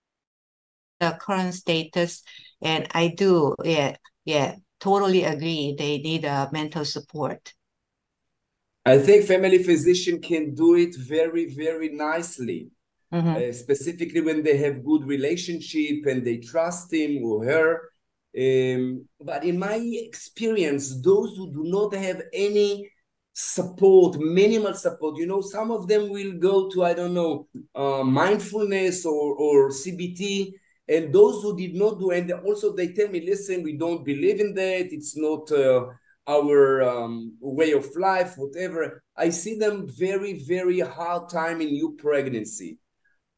The current status, and I do, totally agree. They need mental support. I think family physician can do it very, very nicely. Specifically when they have good relationship and they trust him or her. But in my experience, those who do not have any support, minimal support, some of them will go to, I don't know, mindfulness or CBT. And those who did not do, and also they tell me, listen, we don't believe in that. It's not our way of life, whatever. I see them very, very hard time in new pregnancy.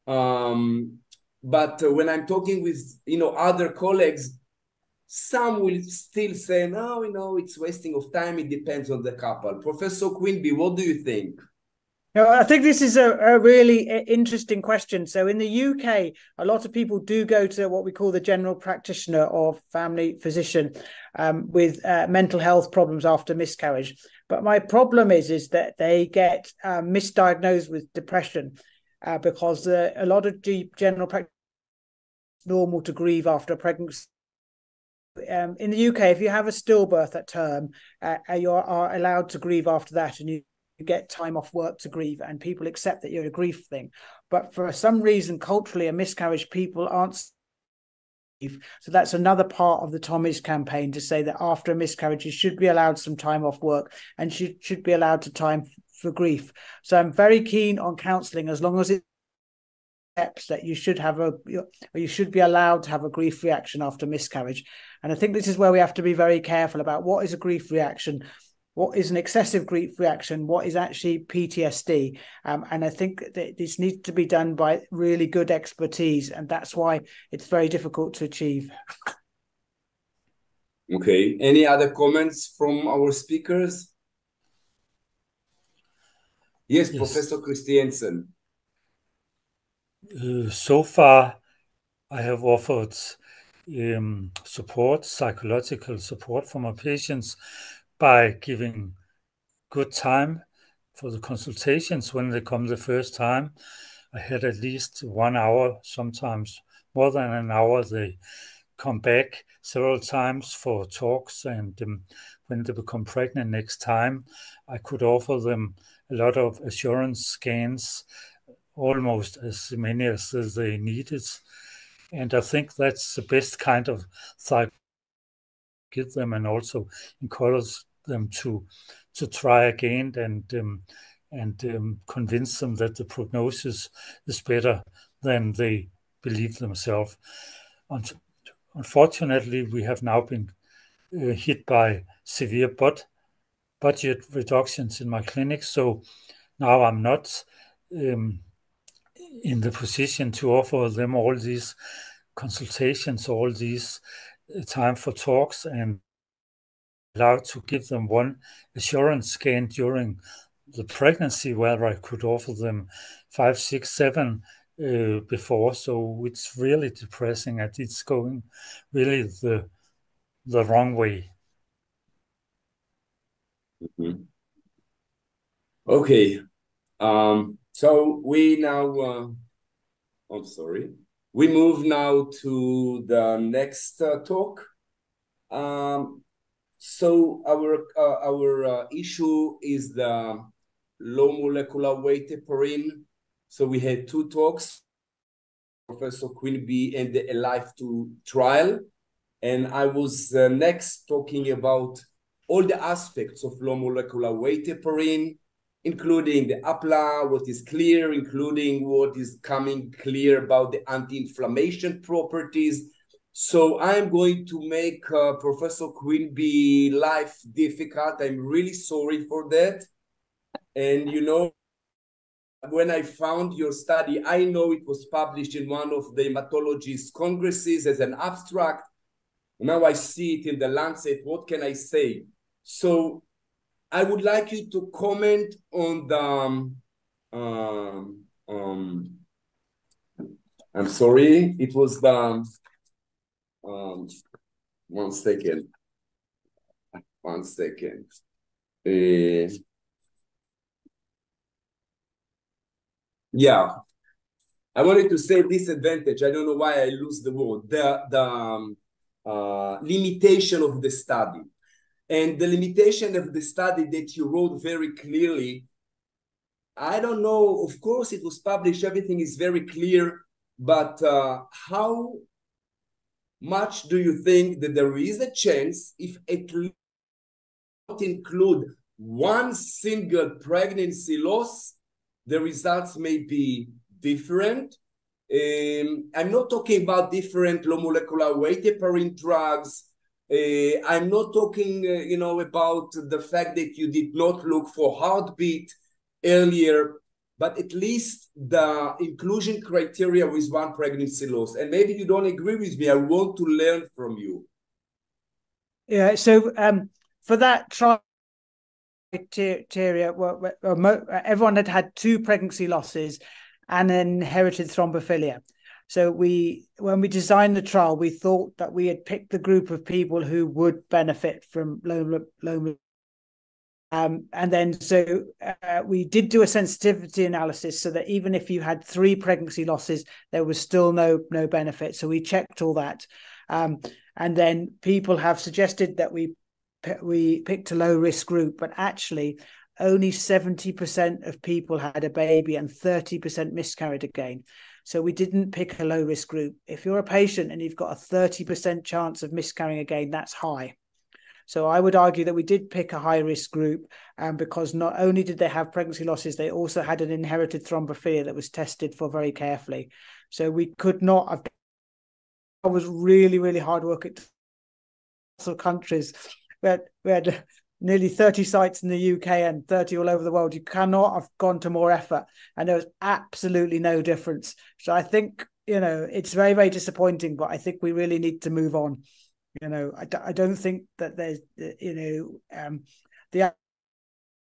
But when I'm talking with, other colleagues, some will still say, no, it's wasting of time. It depends on the couple. Professor Quinby, what do you think? I think this is a really interesting question. So in the UK, a lot of people do go to what we call the general practitioner or family physician with mental health problems after miscarriage. But my problem is that they get misdiagnosed with depression because a lot of general practice is normal to grieve after a pregnancy. In the UK, if you have a stillbirth at term, you are allowed to grieve after that, and you get time off work to grieve, and people accept that you're a grief thing. But for some reason, culturally, a miscarriage, people aren't. So that's another part of the Tommy's campaign, to say that after a miscarriage, you should be allowed some time off work and should be allowed to time for grief. So I'm very keen on counselling as long as it's steps that you should have you should be allowed to have a grief reaction after miscarriage. And I think this is where we have to be very careful about what is a grief reaction, what is an excessive grief reaction, what is actually PTSD. And I think that this needs to be done by really good expertise, and that's why it's very difficult to achieve. Okay. Any other comments from our speakers? Yes, Professor Christiansen. So far, I have offered support, psychological support for my patients by giving good time for the consultations when they come the first time. I had at least 1 hour, sometimes more than an hour. They come back several times for talks, and when they become pregnant next time, I could offer them a lot of assurance scans, almost as many as they needed. And I think that's the best kind of psych give them, and also encourage them to try again and convince them that the prognosis is better than they believe themselves. Unfortunately, we have now been hit by severe budget reductions in my clinic, so now I'm not in the position to offer them all these consultations, all these time for talks, and allowed to give them one assurance scan during the pregnancy, where I could offer them 5, 6, 7 before. So it's really depressing, and it's going really the wrong way. Mm-hmm. Okay. So we now, we move now to the next talk. So our issue is the low molecular weight heparin. So we had 2 talks, Professor Quinby and the ALIVE-2 trial. And I was next talking about all the aspects of low molecular weight heparin, including the APLA, what is clear, including what is coming clear about the anti-inflammation properties. So I'm going to make Professor Quinby life difficult. I'm really sorry for that. And you know, when I found your study, I know it was published in one of the hematologist congresses as an abstract. Now I see it in the Lancet. What can I say? So I would like you to comment on the I'm sorry, it was the 1 second. Yeah, I wanted to say disadvantage. I don't know why I lose the word. The limitation of the study. And the limitation of the study that you wrote very clearly, I don't know, of course it was published, everything is very clear, but how much do you think that there is a chance, if at least not include one single pregnancy loss, the results may be different? I'm not talking about different low molecular weight heparin drugs. I'm not talking, about the fact that you did not look for heartbeat earlier, but at least the inclusion criteria with one pregnancy loss. And maybe you don't agree with me. I want to learn from you. Yeah. So for that trial criteria, everyone had 2 pregnancy losses and inherited thrombophilia. So when we designed the trial, we thought that we had picked the group of people who would benefit from low. And then we did do a sensitivity analysis so that even if you had 3 pregnancy losses, there was still no benefit. So we checked all that. And then people have suggested that we picked a low risk group, but actually only 70% of people had a baby and 30% miscarried again. So we didn't pick a low risk group. If you're a patient and you've got a 30% chance of miscarrying again, that's high. So I would argue that we did pick a high-risk group, because not only did they have pregnancy losses, they also had an inherited thrombophilia that was tested for very carefully. So we could not have. I was really, really hard work at countries. We had nearly 30 sites in the UK and 30 all over the world. You cannot have gone to more effort, and there was absolutely no difference. So I think, it's very, very disappointing, but I think we really need to move on. I don't think that there's, the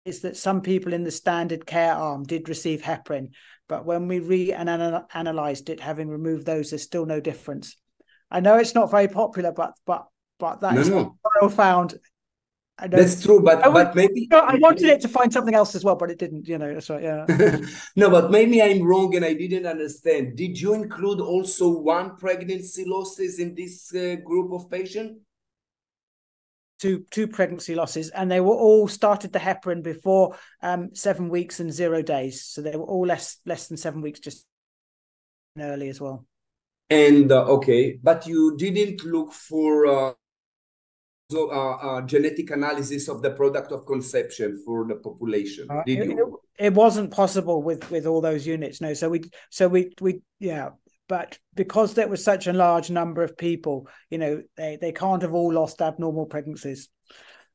is that some people in the standard care arm did receive heparin, but when we reanalyzed it, having removed those, there's still no difference. I know it's not very popular, but that is what I found. That's true, but maybe I wanted it to find something else as well, but it didn't. That's right. Yeah. No, but maybe I'm wrong and I didn't understand. Did you include also one pregnancy losses in this group of patients? Two pregnancy losses, and they were all started the heparin before 7 weeks and 0 days, so they were all less than 7 weeks, just early as well. And okay, but you didn't look for genetic analysis of the product of conception for the population, did you? It wasn't possible with all those units, no. So we yeah. But because there was such a large number of people, they can't have all lost abnormal pregnancies.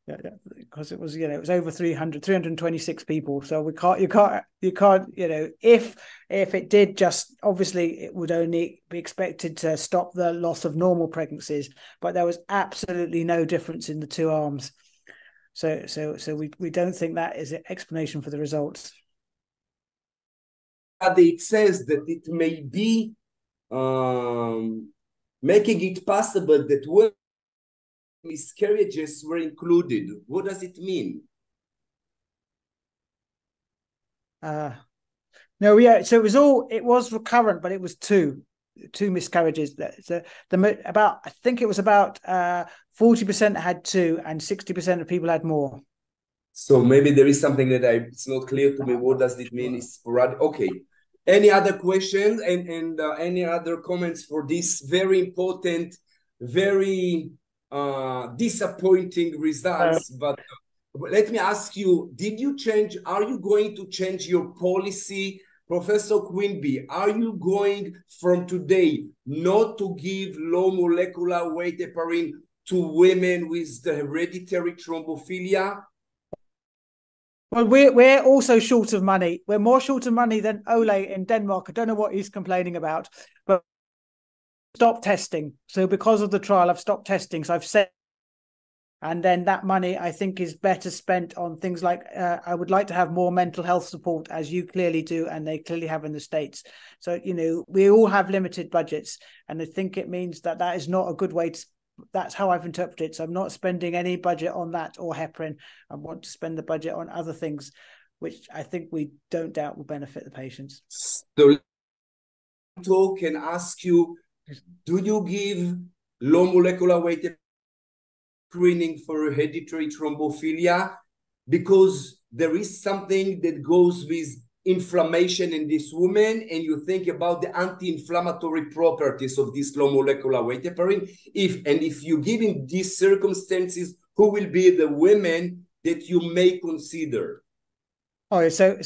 Yeah, because it was, it was over 326 people. So you can't, if it did, just obviously it would only be expected to stop the loss of normal pregnancies, but there was absolutely no difference in the two arms. So we don't think that is an explanation for the results. It says that it may be making it possible that when miscarriages were included. What does it mean? No, yeah. So it was recurrent, but it was two miscarriages. So I think it was about 40% had two, and 60% of people had more. So maybe there is something that it's not clear to me. What does it mean? It's sporadic. Okay. Any other questions and any other comments for this very important, very disappointing results? But let me ask you, are you going to change your policy, Professor Quimby? Are you going from today not to give low molecular weight heparin to women with the hereditary thrombophilia? Well, we're also short of money. We're more short of money than Ole in Denmark. I don't know what he's complaining about, but stop testing. So because of the trial, I've stopped testing. So I've said, and then that money I think is better spent on things like I would like to have more mental health support, as you clearly do, and they clearly have in the States. So we all have limited budgets, and I think it means that is not a good way to. That's how I've interpreted it. So I'm not spending any budget on that or heparin. I want to spend the budget on other things, which I think we don't doubt will benefit the patients. So talk and ask you, do you give low molecular weight screening for hereditary thrombophilia? Because there is something that goes with inflammation in this woman, and you think about the anti-inflammatory properties of this low molecular weight heparin. If you give in these circumstances, who will be the women that you may consider? Oh, so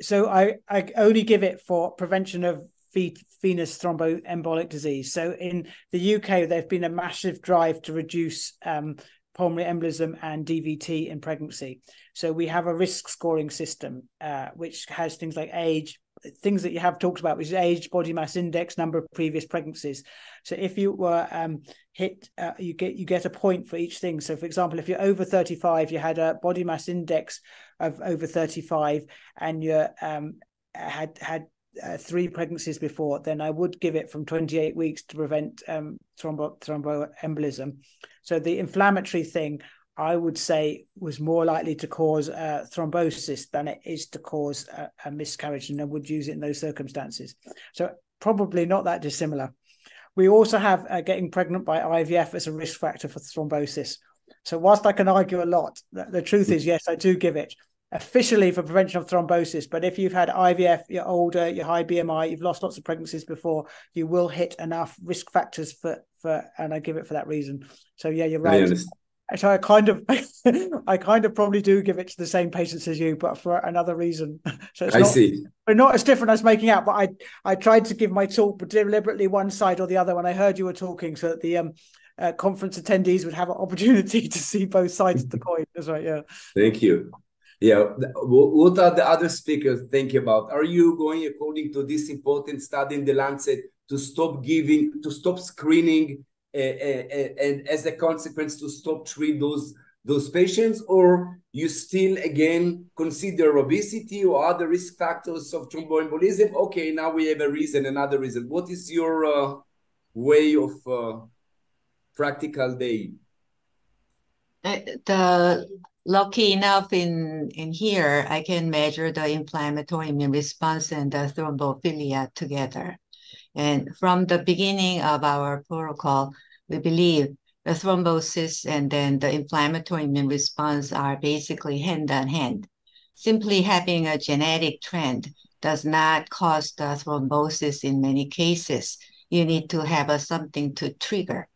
I only give it for prevention of venous thromboembolic disease. So in the UK, there's been a massive drive to reduce pulmonary embolism and DVT in pregnancy. So we have a risk scoring system, which has things like age, things that you have talked about, which is age, body mass index, number of previous pregnancies. So if you were hit, you get a point for each thing. So for example, if you're over 35, you had a body mass index of over 35, and you had 3 pregnancies before, then I would give it from 28 weeks to prevent thromboembolism. So the inflammatory thing, I would say, was more likely to cause thrombosis than it is to cause a miscarriage, and I would use it in those circumstances. So probably not that dissimilar. We also have getting pregnant by IVF as a risk factor for thrombosis. So whilst I can argue a lot, the truth is, yes, I do give it officially for prevention of thrombosis. But if you've had IVF, you're older, you're high BMI, you've lost lots of pregnancies before, you will hit enough risk factors for and I give it for that reason. So yeah, you're right. So I kind of, I kind of probably do give it to the same patients as you, but for another reason. So it's I not, see. we're not as different as making out. But I tried to give my talk deliberately one side or the other when I heard you were talking, so that the conference attendees would have an opportunity to see both sides of the coin. That's right. Yeah. Thank you. Yeah. What are the other speakers thinking about? Are you going according to this important study in the Lancet to stop screening, and as a consequence to stop treat those patients, or you still again consider obesity or other risk factors of thromboembolism? Okay, now we have another reason. What is your way of practical day? The lucky enough in here, I can measure the inflammatory immune response and the thrombophilia together. And from the beginning of our protocol, we believe the thrombosis and then the inflammatory immune response are basically hand in hand. Simply having a genetic trend does not cause the thrombosis in many cases. You need to have something to trigger.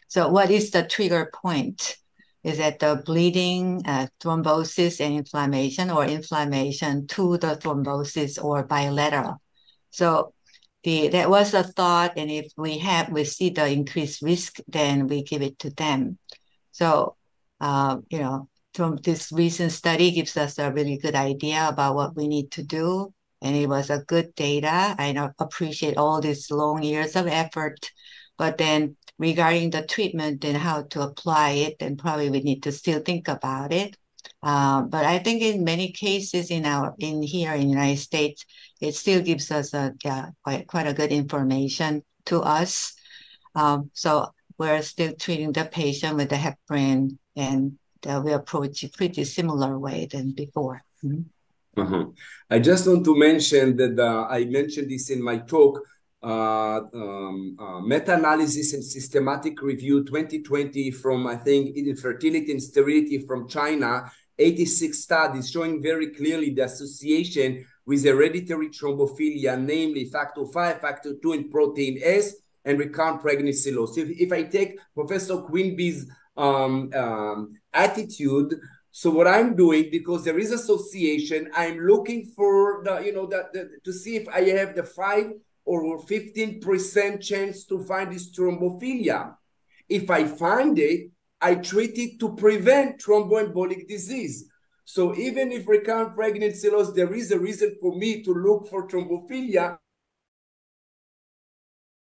So what is the trigger point? Is that the bleeding, thrombosis and inflammation, or inflammation to the thrombosis, or bilateral? So that was a thought, and if we see the increased risk, then we give it to them. So, from this recent study gives us a really good idea about what we need to do, and it was a good data. I appreciate all these long years of effort, but then regarding the treatment and how to apply it, then probably we need to still think about it. But I think in many cases here in the United States, it still gives us quite a good information to us. So we're still treating the patient with the heparin, and we approach it pretty similar way than before. Mm-hmm. I just want to mention that I mentioned this in my talk. Meta-analysis and systematic review 2020 from, I think, infertility and sterility from China, 86 studies showing very clearly the association with hereditary thrombophilia, namely factor 5, factor 2, and protein S, and recurrent pregnancy loss. If I take Professor Quimby's attitude, so what I'm doing, because there is association, I'm looking for to see if I have the 5 or 15% chance to find this thrombophilia. If I find it, I treat it to prevent thromboembolic disease. So even if recurrent pregnancy loss, there is a reason for me to look for thrombophilia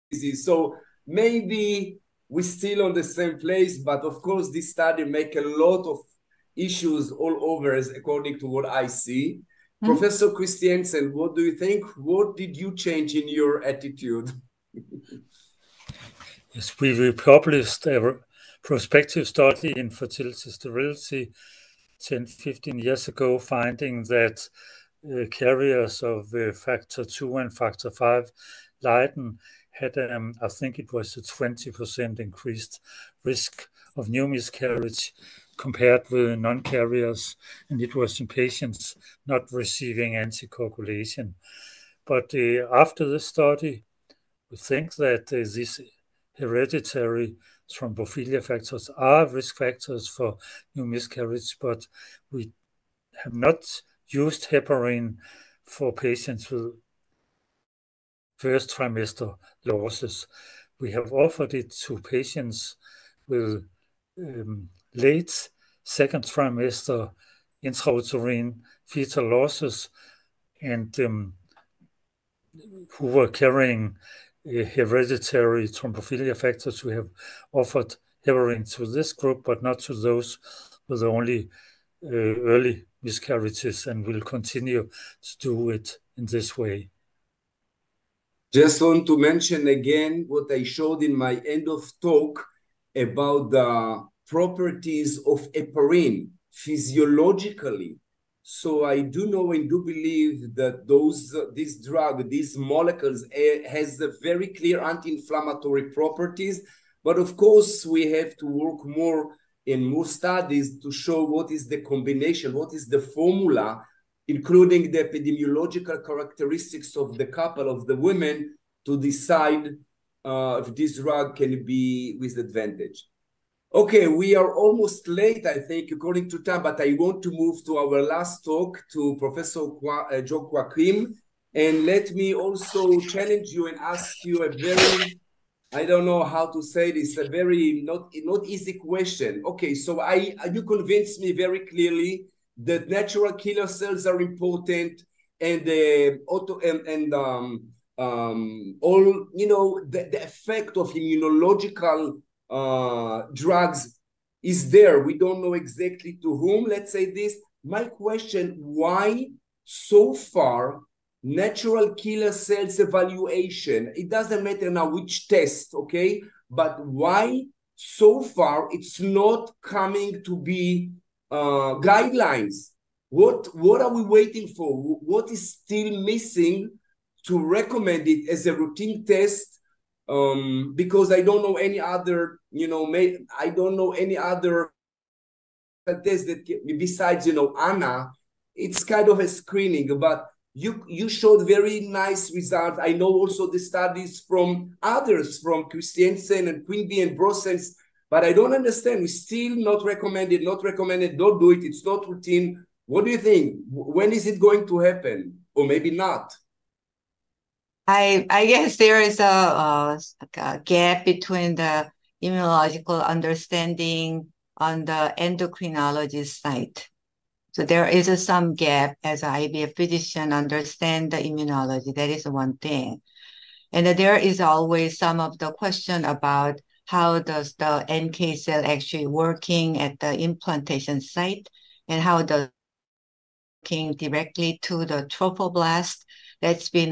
disease. So maybe we're still on the same place, but of course this study make a lot of issues all over, as according to what I see. Mm-hmm. Professor Christiansen, what do you think? What did you change in your attitude? Yes, we published a prospective study in fertility sterility 10-15 years ago, finding that carriers of factor 2 and factor 5 Leiden had, I think it was a 20% increased risk of new miscarriage compared with non-carriers, and it was in patients not receiving anticoagulation. But after the study, we think that these hereditary thrombophilia factors are risk factors for new miscarriage, but we have not used heparin for patients with first trimester losses. We have offered it to patients with late second trimester intrauterine fetal losses, and who were carrying hereditary thrombophilia factors. We have offered heparin to this group, but not to those with only early miscarriages, and will continue to do it in this way. Just want to mention again what I showed in my end of talk about the properties of heparin physiologically. So I do know and do believe that this drug, these molecules has a very clear anti-inflammatory properties. But of course, we have to work more in more studies to show what is the combination, what is the formula, including the epidemiological characteristics of the couple, of the women, to decide if this drug can be with advantage. Okay, we are almost late, I think, according to time, but I want to move to our last talk to Professor Joaquim. And let me also challenge you and ask you a very, I don't know how to say this, a very not easy question. Okay, so you convinced me very clearly that natural killer cells are important, and all, you know, the effect of immunological drugs is there. We don't know exactly to whom, let's say this. My question, why so far natural killer cells evaluation, it doesn't matter now which test, okay, but why so far it's not coming to be guidelines? What are we waiting for? What is still missing to recommend it as a routine test? Because I don't know any other, you know, I don't know any other test that besides, you know, Anna. It's kind of a screening, but you showed very nice results. I know also the studies from others, from Christiansen and Quimby and Brossens, but I don't understand. We still not recommended, don't do it. It's not routine. What do you think? When is it going to happen? Or maybe not? I guess there is a gap between the immunological understanding on the endocrinologist side. So there is some gap as an IVF physician understand the immunology. That is one thing. And there is always some of the question about how does the NK cell actually working at the implantation site, and how the working directly to the trophoblast. That's been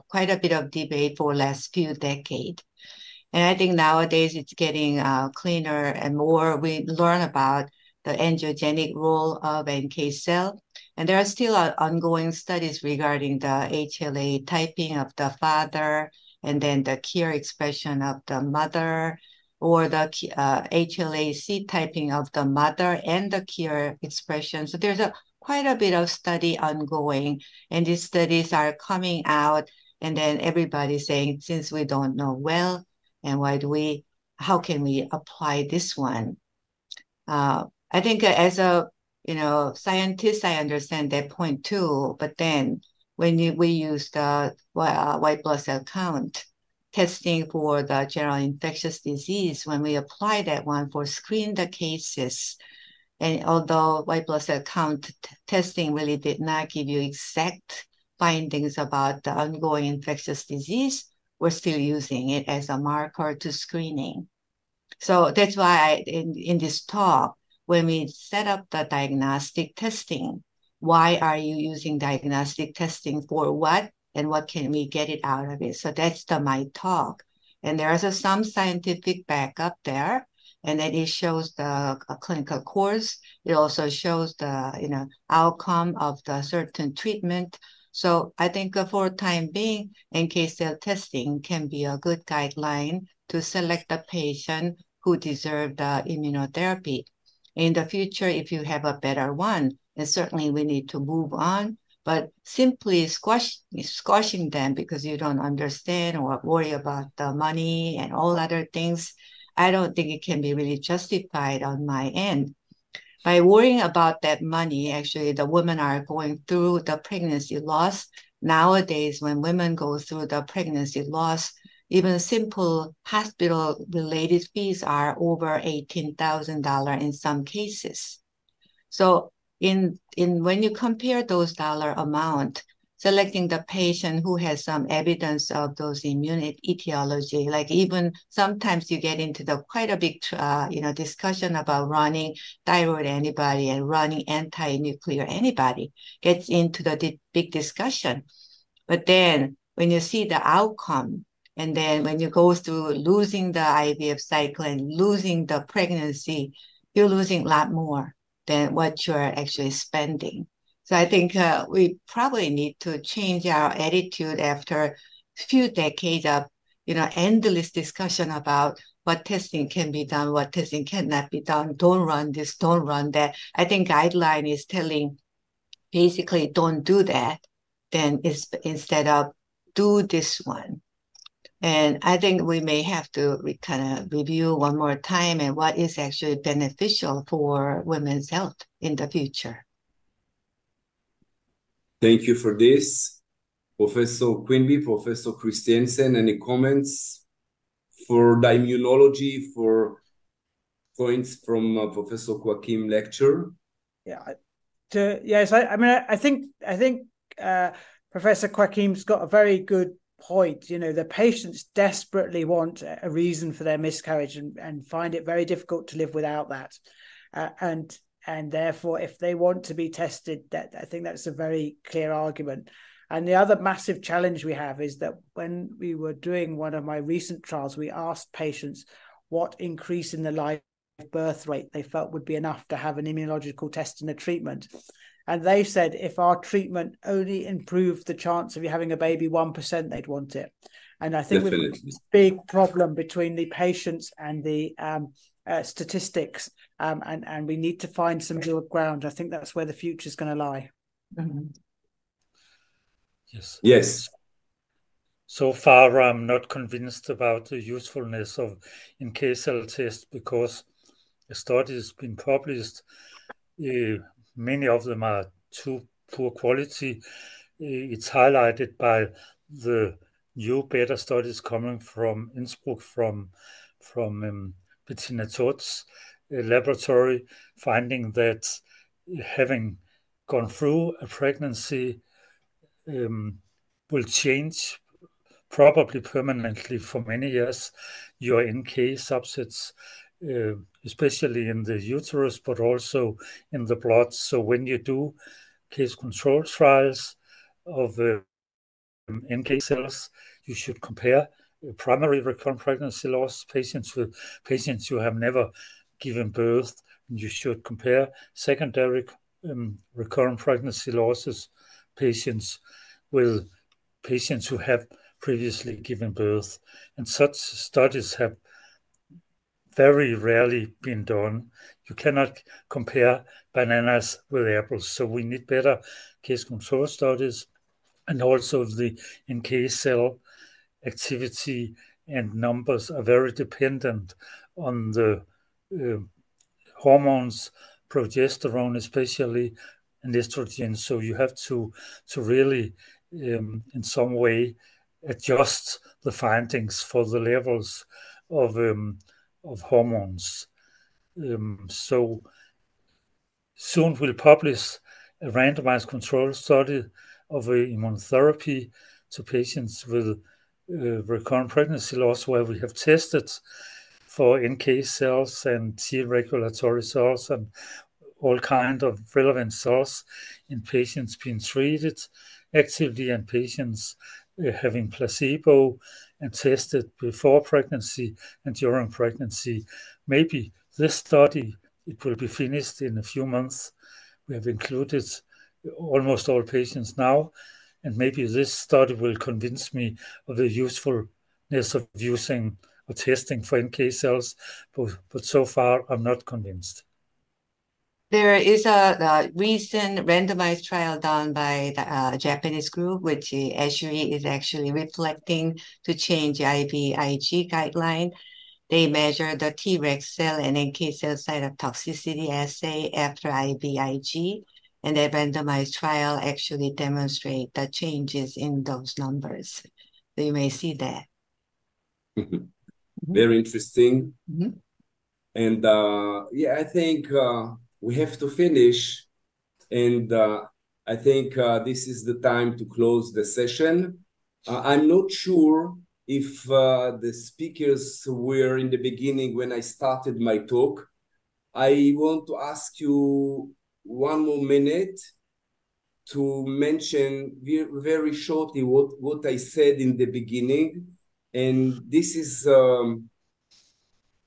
quite a bit of debate for last few decades. And I think nowadays it's getting cleaner and more. We learn about the angiogenic role of NK cell. And there are still ongoing studies regarding the HLA typing of the father, and then the KIR expression of the mother, or the HLA-C typing of the mother and the KIR expression. So there's quite a bit of study ongoing, and these studies are coming out, and then everybody's saying, since we don't know well, and how can we apply this one? I think as a scientist, I understand that point too. But then when we use the white blood cell count testing for the general infectious disease, when we apply that one for screen the cases, and although white blood cell count testing really did not give you exact findings about the ongoing infectious disease, we're still using it as a marker to screening. So that's why in this talk, when we set up the diagnostic testing, why are you using diagnostic testing for what, and what can we get it out of it? So that's my talk. And there's some scientific backup there, and then it shows the clinical course. It also shows the outcome of the certain treatment. So I think for time being, NK cell testing can be a good guideline to select the patient who deserve the immunotherapy. In the future, if you have a better one, then certainly we need to move on. But simply squashing them because you don't understand or worry about the money and all other things, I don't think it can be really justified on my end. By worrying about that money, actually, the women are going through the pregnancy loss. Nowadays, when women go through the pregnancy loss, even simple hospital-related fees are over $18,000 in some cases. So when you compare those dollar amount, selecting the patient who has some evidence of those immune etiology, like even sometimes you get into quite a big discussion about running thyroid antibody and running anti-nuclear antibody, gets into the big discussion. But then when you see the outcome, and then when you go through losing the IVF cycle and losing the pregnancy, you're losing a lot more than what you're actually spending. So I think we probably need to change our attitude after a few decades of endless discussion about what testing can be done, what testing cannot be done. Don't run this, don't run that. I think guideline is telling basically don't do that, then instead of do this one. And I think we may have to kind of review one more time and what is actually beneficial for women's health in the future. Thank you for this. Professor Quimby, Professor Christiansen, any comments for the immunology, for points from Professor Joachim lecture? Yeah, yes, I mean, I think Professor Joachim's got a very good point. You know, the patients desperately want a reason for their miscarriage and find it very difficult to live without that. And therefore, if they want to be tested, that I think that's a very clear argument. And the other massive challenge we have is that when we were doing one of my recent trials, we asked patients what increase in the live birth rate they felt would be enough to have an immunological test and a treatment. And they said if our treatment only improved the chance of you having a baby 1%, they'd want it. And I think we've got this big problem between the patients and the statistics, and we need to find some middle ground. I think that's where the future is going to lie. Mm-hmm. Yes. Yes. So far, I'm not convinced about the usefulness of NK cell test because a study has been published. Many of them are too poor quality. It's highlighted by the new better studies coming from Innsbruck from Bettina Toth's laboratory, finding that having gone through a pregnancy will change probably permanently for many years your NK subsets, especially in the uterus, but also in the blood. So when you do case control trials of NK cells, you should compare primary recurrent pregnancy loss patients with patients who have never given birth. And you should compare secondary recurrent pregnancy losses patients with patients who have previously given birth. And such studies have very rarely been done. You cannot compare bananas with apples. So we need better case control studies. And also the NK cell activity and numbers are very dependent on the hormones, progesterone especially, and estrogen. So you have to really, in some way, adjust the findings for the levels of hormones. So soon we'll publish a randomized control study of immunotherapy to patients with recurrent pregnancy loss, where we have tested for NK cells and T regulatory cells and all kinds of relevant cells in patients being treated actively and patients having placebo and tested before pregnancy and during pregnancy. Maybe this study, it will be finished in a few months. We have included almost all patients now, and maybe this study will convince me of the usefulness of using or testing for NK cells, but so far I'm not convinced. There is a recent randomized trial done by the Japanese group, which is actually reflecting to change IVIG guideline. They measure the Treg cell and NK cell cytotoxicity assay after IVIG, and that randomized trial actually demonstrate the changes in those numbers. So you may see that. Very interesting. Mm-hmm. And yeah, I think we have to finish. And I think this is the time to close the session. I'm not sure if the speakers were in the beginning when I started my talk. I want to ask you one more minute to mention very shortly what I said in the beginning. And this is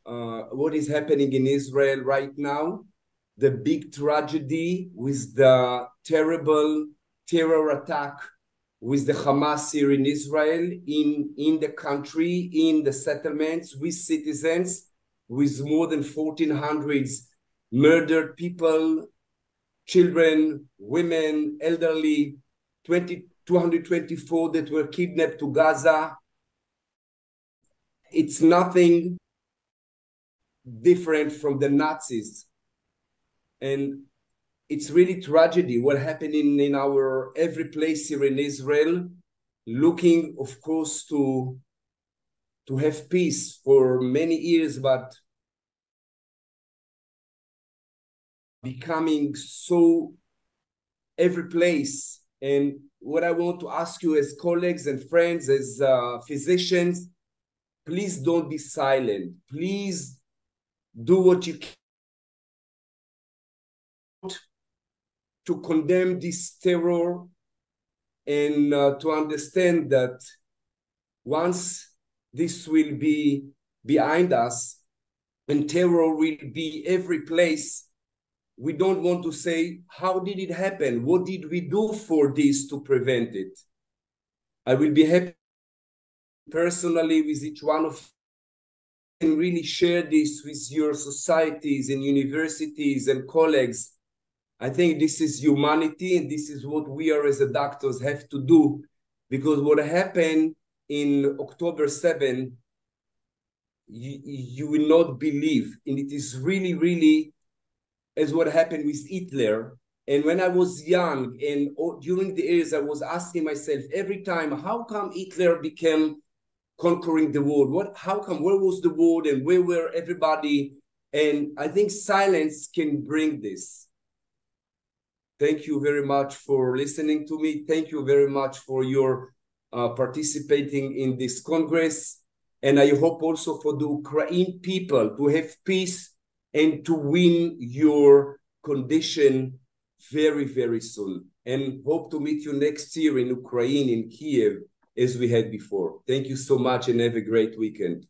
what is happening in Israel right now. The big tragedy with the terrible terror attack with the Hamas here in Israel, in the country, in the settlements, with citizens, with more than 1,400 murdered people, children, women, elderly, 224 that were kidnapped to Gaza, it's nothing different from the Nazis. And it's really tragedy what happened in our every place here in Israel, looking, of course, to have peace for many years, but becoming so every place. And what I want to ask you as colleagues and friends, as physicians, please don't be silent. Please do what you can to condemn this terror and to understand that once this will be behind us and terror will be every place, we don't want to say, how did it happen? What did we do for this to prevent it? I will be happy personally with each one of you and really share this with your societies and universities and colleagues. I think this is humanity, and this is what we are as a doctors have to do, because what happened in October 7, you will not believe, and it is really, really as what happened with Hitler. And when I was young and during the years, I was asking myself every time, how come Hitler became conquering the world? How come, where was the world and where were everybody? And I think silence can bring this. Thank you very much for listening to me. Thank you very much for your participating in this Congress. And I hope also for the Ukraine people to have peace and to win your condition very, very soon. And hope to meet you next year in Ukraine, in Kiev, as we had before. Thank you so much and have a great weekend.